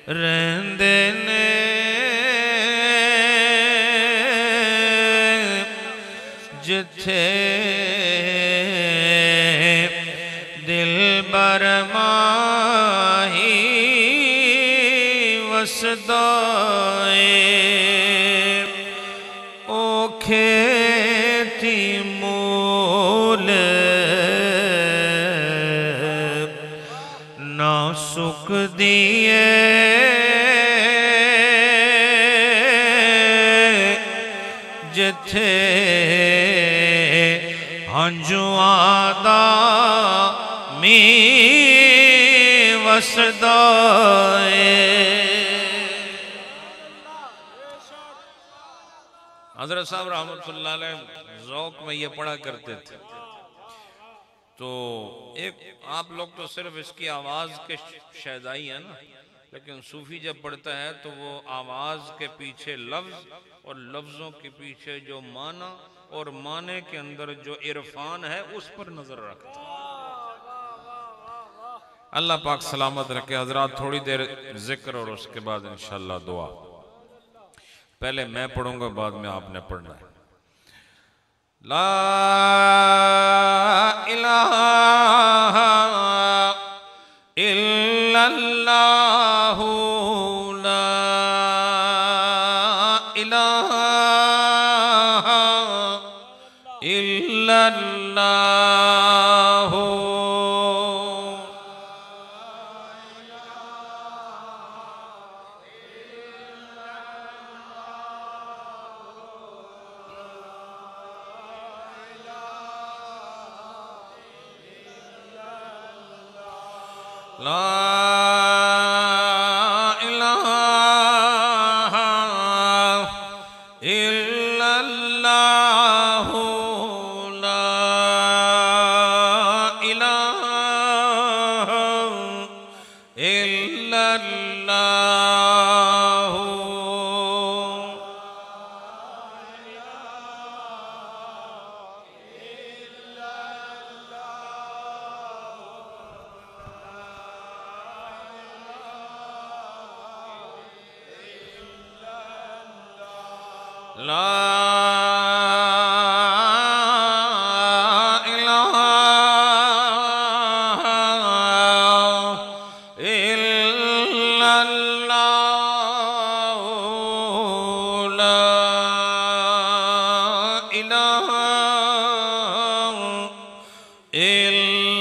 रहंदे ने जिथे दिल बर माही वसदा ओ खेती मूल ना सुख दिए जिथे हंजुआं दा मी वसदा हज़रत साहब रहमतुल्लाह अलैह ज़ौक़ में ये पढ़ा करते थे। तो एक आप लोग तो सिर्फ इसकी आवाज़ के शहदाई है ना, लेकिन सूफी जब पढ़ता है तो वो आवाज़ के पीछे लफ्ज़ और लफ्ज़ों के पीछे जो माना और माने के अंदर जो इरफान है उस पर नजर रखता है। अल्लाह पाक सलामत रखे। हजरात थोड़ी देर जिक्र और उसके बाद इंशाअल्लाह दुआ। पहले मैं पढ़ूंगा, बाद में आपने पढ़ना है। ला इलाहा इल्लल्लाहु ला इलाहा इल्लल्लाहु ला इलाहा इल्लल्लाहु ला इलाहा इल्लल्लाहु ला इलाहा इल्लल्लाहु ला इलाहा इल्लल्लाहु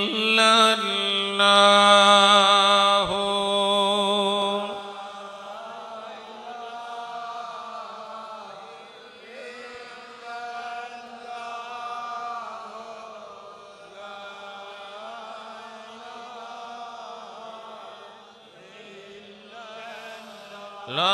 ला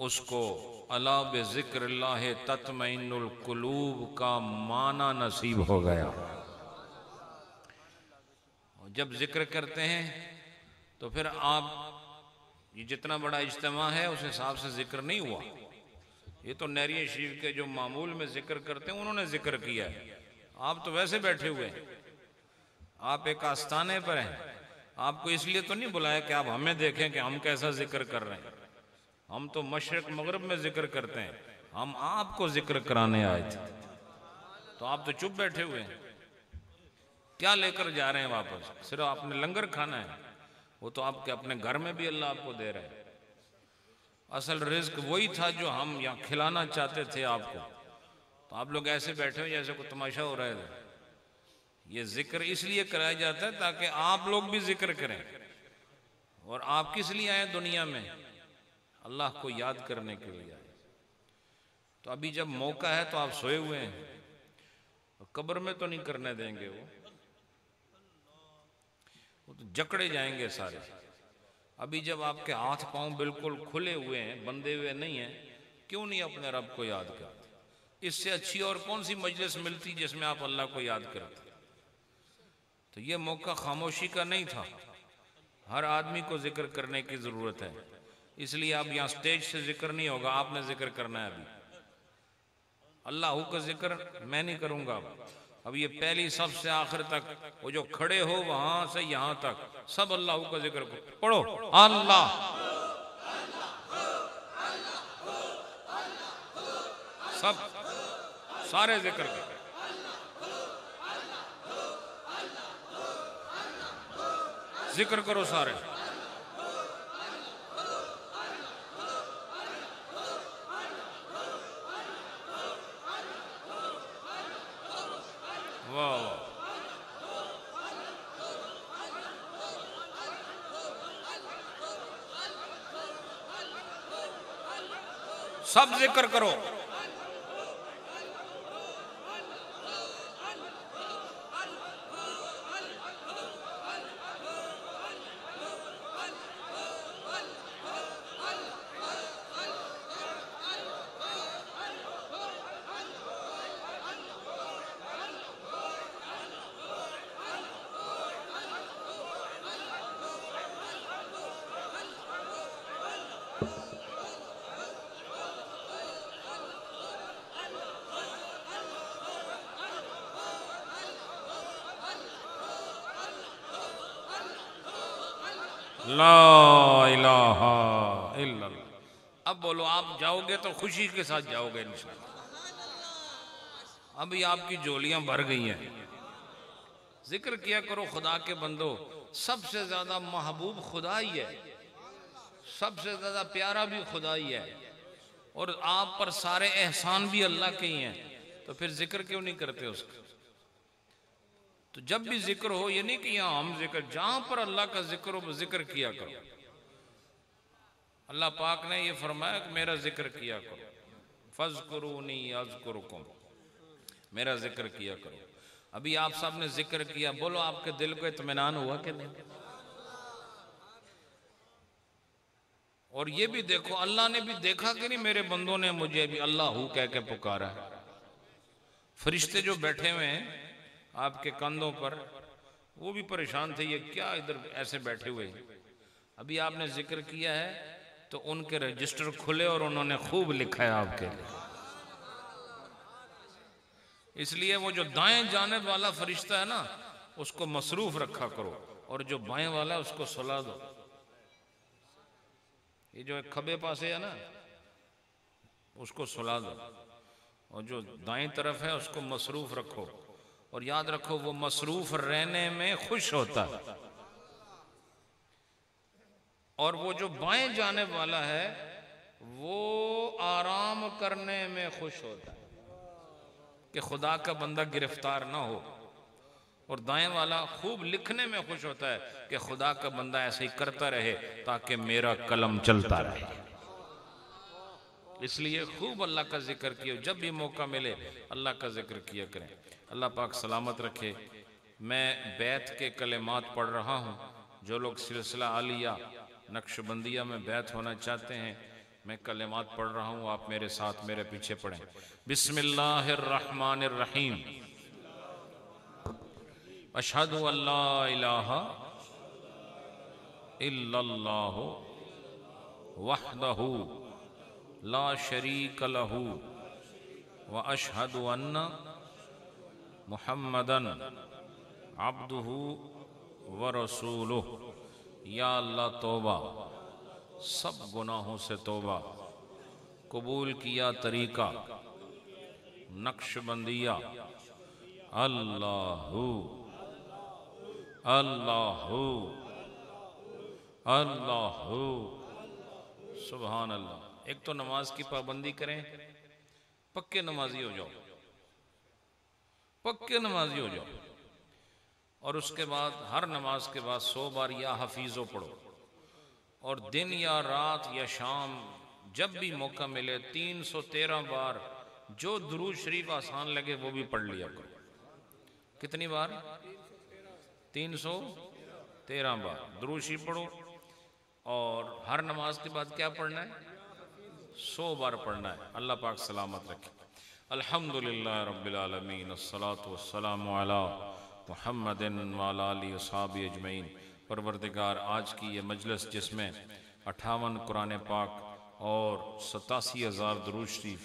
उसको अला बिज़िक्रिल्लाह तत्मइन्नुल कुलूब का माना नसीब हो गया। जब जिक्र करते हैं तो फिर आप ये जितना बड़ा इज्तिमा है उस हिसाब से जिक्र नहीं हुआ। ये तो नहरिया शरीफ के जो मामूल में जिक्र करते हैं उन्होंने जिक्र किया है। आप तो वैसे बैठे हुए हैं, आप एक आस्थाने पर हैं। आपको इसलिए तो नहीं बुलाया कि आप हमें देखें कि हम कैसा जिक्र कर रहे हैं। हम तो मशरिक मगरब में जिक्र करते हैं, हम आपको जिक्र कराने आए थे। तो आप तो चुप बैठे हुए हैं, क्या लेकर जा रहे हैं वापस? सिर्फ आपने लंगर खाना है, वो तो आपके अपने घर में भी अल्लाह आपको दे रहा है। असल रिज्क वही था जो हम यहाँ खिलाना चाहते थे आपको। तो आप लोग ऐसे बैठे हो जैसे कोई तमाशा हो रहा है। ये जिक्र इसलिए कराया जाता है ताकि आप लोग भी जिक्र करें। और आप किस लिए आए दुनिया में? अल्लाह को याद करने के लिए आए। तो अभी जब मौका है तो आप सोए हुए हैं, कब्र में तो नहीं करने देंगे। वो तो जकड़े जाएंगे सारे। अभी जब आपके हाथ पांव बिल्कुल खुले हुए हैं, बंधे हुए नहीं हैं, क्यों नहीं अपने रब को याद करते? इससे अच्छी और कौन सी मजलिस मिलती जिसमें आप अल्लाह को याद करते? तो ये मौका खामोशी का नहीं था, हर आदमी को जिक्र करने की जरूरत है। इसलिए अब यहाँ स्टेज से जिक्र नहीं होगा, आपने जिक्र करना है। अभी अल्लाह का जिक्र मैं नहीं करूंगा। अब ये पहली सब से आखिर तक, वो जो खड़े हो वहां से यहां तक सब अल्लाह का जिक्र पढ़ो। अल्लाह सब सारे जिक्र करो, जिक्र करो सारे। वाह, सब जिक्र करो। ला इलाहा इल्लल्लाह। अब बोलो, आप जाओगे तो खुशी के साथ जाओगे इंशाअल्लाह। अभी आपकी झोलियां भर गई हैं। जिक्र किया करो खुदा के बंदो। सबसे ज्यादा महबूब खुदा ही है, सबसे ज्यादा प्यारा भी खुदा ही है, और आप पर सारे एहसान भी अल्लाह के ही हैं। तो फिर जिक्र क्यों नहीं करते उसका? तो जब भी जिक्र हो, ये नहीं कि यहाँ हम जिक्र, जहां पर अल्लाह का जिक्र हो जिक्र किया करो। अल्लाह पाक ने ये फरमाया कि मेरा जिक्र किया करो, फज़कुरूनी अज़कुरुकुम, मेरा जिक्र किया करो। अभी आप सब ने जिक्र किया, बोलो आपके दिल को इत्मीनान हुआ कि नहीं? और ये भी देखो, अल्लाह ने भी देखा कि नहीं मेरे बंदों ने मुझे भी अल्लाह हूँ कह के पुकारा है। फरिश्ते जो बैठे हुए हैं आपके कंधों पर, वो भी परेशान थे, ये क्या इधर ऐसे बैठे हुए हैं। अभी आपने जिक्र किया है तो उनके रजिस्टर खुले और उन्होंने खूब लिखा है आपके लिए। इसलिए वो जो दाएं जानिब वाला फरिश्ता है ना, उसको मसरूफ रखा करो, और जो बाएं वाला है उसको सुला दो। ये जो खबे पासे है ना, उसको सुला दो, और जो दाएं तरफ है उसको मसरूफ रखो। और याद रखो, वो मसरूफ रहने में खुश होता है, और वो जो बाएं जाने वाला है वो आराम करने में खुश होता है कि खुदा का बंदा गिरफ्तार ना हो। और दाएं वाला खूब लिखने में खुश होता है कि खुदा का बंदा ऐसे ही करता रहे ताकि मेरा कलम चलता रहे। इसलिए खूब अल्लाह का जिक्र किया, जब भी मौका मिले अल्लाह का जिक्र किया करें। अल्लाह पाक सलामत रखे। मैं बैत के कलेमात पढ़ रहा हूँ। जो लोग सिलसिला आलिया नक्शबंदिया में बैत होना चाहते हैं, मैं कलिमात पढ़ रहा हूँ, आप मेरे साथ मेरे पीछे पढ़ें। बिस्मिल्लाहिर्रहमानिर्रहीम। अशहदु अल्ला इलाहा इल्लल्लाहु वहदहु ला शरीक लहू व अशहदु अन्ना मुहम्मदन अब्दुहु व रसूलुहु। या अल्लाह तौबा, सब गुनाहों से तौबा, कबूल किया तरीका नक्शबंदिया, अल्लाहु अल्लाहु अल्लाहु सुभान अल्लाह। एक तो नमाज की पाबंदी करें, पक्के नमाजी हो जाओ, पक्के नमाजी हो जाओ। और उसके बाद हर नमाज के बाद 100 बार या हफीज़ो पढ़ो, और दिन या रात या शाम जब भी मौका मिले 313 बार जो दुरूद शरीफ आसान लगे वो भी पढ़ लिया करो। कितनी बार? 313 बार दुरूद शरीफ पढ़ो। और हर नमाज के बाद क्या पढ़ना है? 100 बार पढ़ना है। अल्लाह पाक सलामत रखे। अल्हम्दुलिल्लाह रब्बिल आलमीन, अस्सलातु वस्सलामु अला मुहम्मदिन व अला आलिहि वसहबिहि अजमईन। परवरदिगार, आज की ये मजलिस जिसमें 58 कुरान पाक और 87,000 दुरूद शरीफ,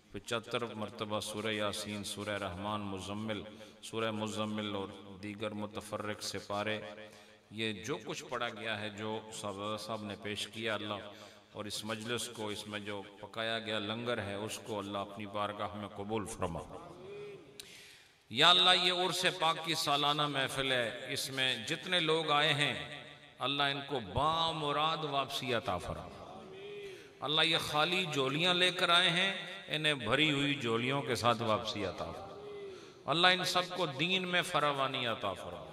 75 मरतबा सूरह यासीन, सूरह रहमान, मुज़म्मिल, सूरह मुज़म्मिल और दीगर मुतफर्रिक सिपारे, ये जो कुछ पढ़ा गया है, जो साहब ने पेश किया, अल्लाह और इस मजलिस को, इसमें जो पकाया गया लंगर है उसको अल्लाह अपनी बारगाह में कबूल फरमा। या अल्लाह, ये उर्स पाक की सालाना महफिल है, इसमें जितने लोग आए हैं अल्लाह इनको बामुराद वापसी अता फरमा। अल्लाह, ये खाली झोलियाँ लेकर आए हैं, इन्हें भरी हुई झोलियों के साथ वापसी अता फरमा। अल्लाह, इन सबको दीन में फरावानी अता फरमा,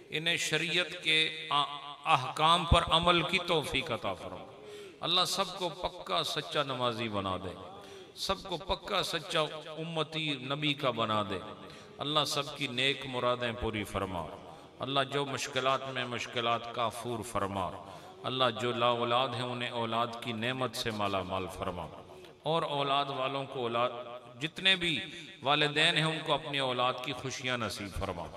इन्हें शरीयत के अहकाम पर अमल की तौफीक अता फरमा। अल्लाह, सबको पक्का सच्चा नमाजी बना दे, सबको पक्का सच्चा उम्मती नबी का बना दे। अल्लाह, सबकी नेक मुरादें पूरी फरमा। अल्लाह, जो मुश्किलात में मुश्किलात काफूर फरमा। अल्लाह, जो ला औलाद हैं उन्हें औलाद की नेमत से माला माल फरमा, और औलाद वालों को औलाद, जितने भी वालिदैन हैं उनको अपनी औलाद की खुशियाँ नसीब फरमा।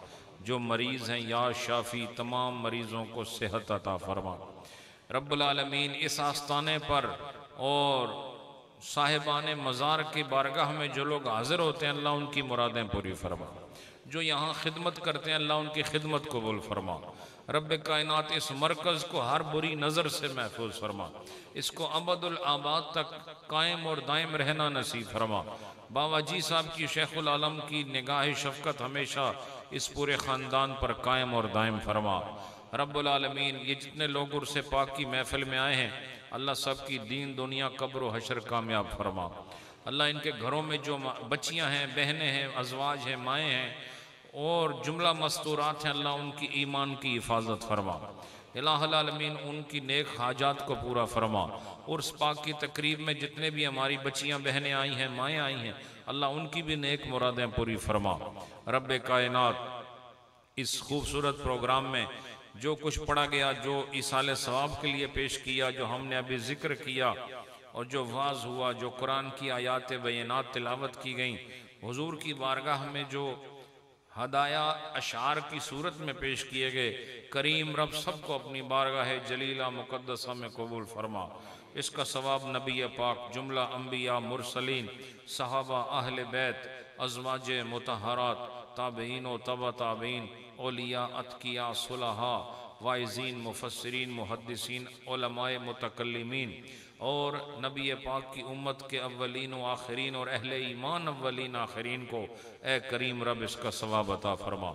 जो मरीज़ हैं या शाफी, तमाम मरीज़ों को सेहत अता फरमा। रब्बुल आलमीन, इस आस्ताने पर और साहिबान मज़ार की बारगाह में जो लोग हाजिर होते हैं अल्लाह उनकी मुरादें पूरी फरमा। जो यहाँ खिदमत करते हैं अल्लाह उनकी खिदमत कबूल फरमा। रब्बे कायनात, इस मरकज़ को हर बुरी नज़र से महफूज फरमा, इसको अबदुल आबाद तक कायम और दायम रहना नसीब फरमा। बाबा जी साहब की, शेखुल आलम की निगाह शफ़क़त हमेशा इस पूरे ख़ानदान पर कायम और दायम फरमा। रब्बुल आलमीन, ये जितने लोग उर्स पाक की महफिल में आए हैं अल्लाह सबकी दीन दुनिया कब्र व हशर कामयाब फरमा। अल्लाह, इनके घरों में जो बच्चियां हैं, बहनें हैं, अजवाज हैं, माएँ हैं और जुमला मस्तूरात हैं, अल्लाह उनकी ईमान की हिफाजत फरमा। इलाहुल आलमीन, उनकी नेक हाजात को पूरा फरमा। उर्स पाक की तकरीब में जितने भी हमारी बच्चियां बहनें आई हैं, माएँ आई हैं, अल्लाह उनकी भी नेक मुरादें पूरी फरमा। रब्बे कायनात, इस खूबसूरत प्रोग्राम में जो कुछ पढ़ा गया, जो इसाले सवाब के लिए पेश किया, जो हमने अभी जिक्र किया, और जो वाज हुआ, जो कुरान की आयात बयनात तिलावत की गई, हुजूर की बारगाह में जो हदाया अशार की सूरत में पेश किए गए, करीम रब सबको अपनी बारगाह जलीला मुकद्दसा में कबूल फरमा। इसका सवाब नबी पाक, जुमला अंबिया, मुरसलीन, सहाबा, अहले बैत, अज़वाज मुतहरात, ताबईन व तबा ताबईन, औलिया, अतकिया, सुलहा, वाइज़ीन, मुफस्सिरीन, मुहद्दिसीन, उलमाए मुतकल्लिमीन और नबी पाक की उम्मत के अव्वलीन व आखिरीन और अहले ईमान अव्वलीन आखिरीन को ए करीम रब इसका सवाब अता फरमा।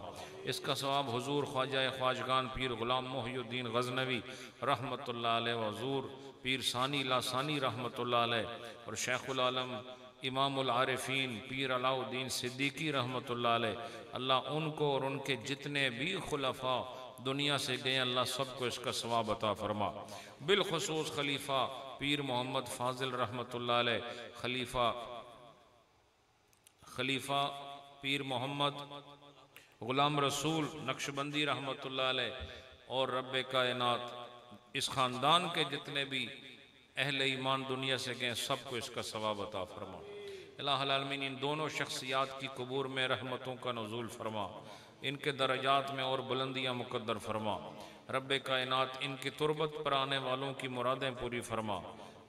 इसका सवाब हुजूर ख्वाजा ख्वाजगान पीर गुलाम मोहिउद्दीन गज़नवी रहमतुल्लाह अलैह, हुजूर पीर सानी लासानी रहमतुल्लाह अलैह और शेखुल आलम इमामुल आरिफीन पीर अलाउद्दीन सिद्दीकी रहमतुल्लाह अलैह, अल्लाह उनको और उनके जितने भी खुलफा दुनिया से गए अल्लाह सबको इसका सवाब अता फरमा। बिलखुसूस खलीफा पीर मोहम्मद फाजिल रहमतुल्लाह अलैह, खलीफा पीर मोहम्मद गुलाम रसूल नक्शबंदी रहमतुल्लाह अलैह और रब्बे कायनात, इस ख़ानदान के जितने भी अहले ईमान दुनिया से गए सबको इसका सवाब अता फरमा। इलाहुल आलमीन इन दोनों शख्सियात की कबूर में रहमतों का नुज़ूल फरमा, इनके दर्जात में और बुलंदियाँ मुक़द्दर फरमा। रब्बे कायनात इनकी तुरबत पर आने वालों की मुरादें पूरी फरमा।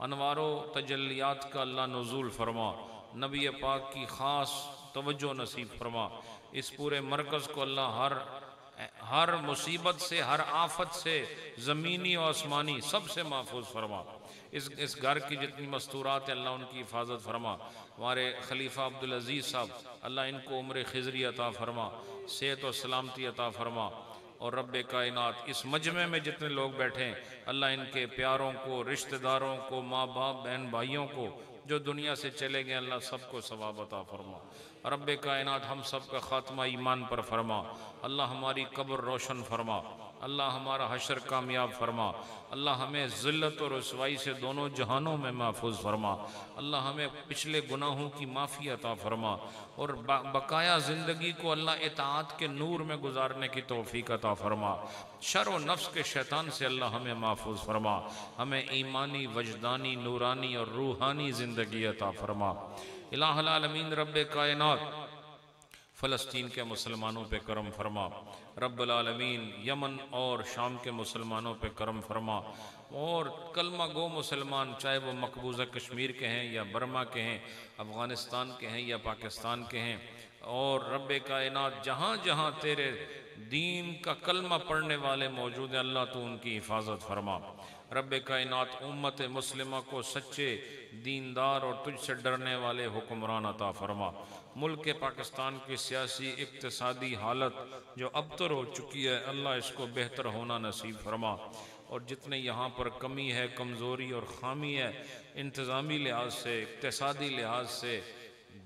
अनवारो तजल्लियात का अल्लाह नुज़ूल फरमा। नबी पाक की ख़ास तवज्जो नसीब फरमा। इस पूरे मरकज़ को अल्लाह हर मुसीबत से, हर आफत से, ज़मीनी और आसमानी सबसे महफूज फरमा। इस घर की जितनी मस्तूरात है अल्लाह उनकी हिफाजत फरमा। हमारे खलीफा अब्दुल अजीज़ साहब अल्लाह इनको उम्र खिजरी अता फरमा, सेहत और सलामती अता फरमा। और रब्बे कायनात इस मजमे में जितने लोग बैठे हैं अल्लाह इनके प्यारों को, रिश्तेदारों को, माँ बाप, बहन भाइयों को जो दुनिया से चले गए अल्लाह सबको सवाब अता फरमा। रब्बे कायनात हम सब का खात्मा ईमान पर फरमा। अल्लाह हमारी कब्र रोशन फरमा। अल्लाह हमारा हशर कामयाब फरमा। अल्लाह हमें ज़िल्लत और रुसवाई से दोनों जहानों में महफूज फरमा। अल्लाह हमें पिछले गुनाहों की माफ़ी अता फरमा और बकाया ज़िंदगी को अल्लाह इताअत के नूर में गुजारने की तौफीक अता फरमा। शर व नफ्स के शैतान से अल्लाह हमें महफूज फरमा। हमें ईमानी, वजदानी, नूरानी और रूहानी ज़िंदगी अता फरमा। इलाहुल आलमीन रब्बे कायनात फ़लस्तीन के मुसलमानों पे करम फरमा। रब्बुल आलमीन यमन और शाम के मुसलमानों पे करम फरमा। और कलमा गो मुसलमान चाहे वो मकबूजा कश्मीर के हैं या बर्मा के हैं, अफ़गानिस्तान के हैं या पाकिस्तान के हैं, और रब्बे कायनात जहाँ जहाँ तेरे दीन का कलमा पढ़ने वाले मौजूद हैं अल्लाह तो उनकी हिफाजत फरमा। रब्बे कायनात उम्मत मुस्लिमा को सच्चे दीनदार और तुझसे डरने वाले हुक्मरान अता फरमा। मुल्क पाकिस्तान की सियासी इक्तिसादी हालत जो अबतर हो चुकी है अल्लाह इसको बेहतर होना नसीब फरमा। और जितने यहाँ पर कमी है, कमज़ोरी और ख़ामी है इंतज़ामी लिहाज से, इक्तिसादी लिहाज से,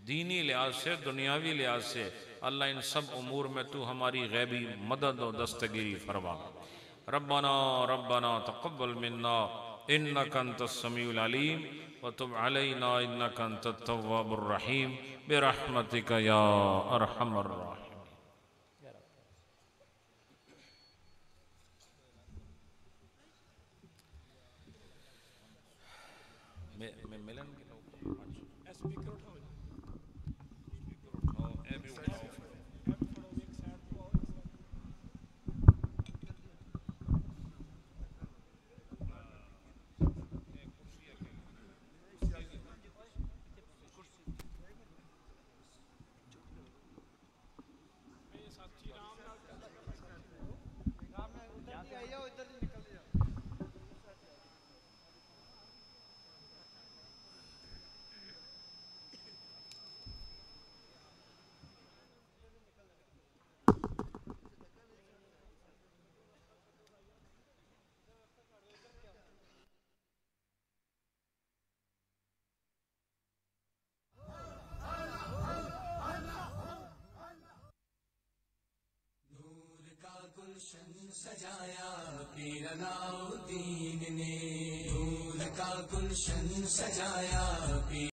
दीनी लिहाज से, दुनियावी लिहाज से, अल्लाह इन सब उमूर में तू हमारी गैबी मदद और दस्तगिरी फरमा। रब्बना रब्बना तक़ब्बल मिन्ना इन्नका अंतस समीउल अलीम व तुब अलैना इन्नका अंतत तव्वाबुर रहीम बिरहमतिका या अरहमर राहिमीन। मिलन के लोग स्पीकर उठाओ, ए भी उठाओ। गुलशन सजाया पीर अलाउद्दीन ने, नूर का गुलशन सजाया पीर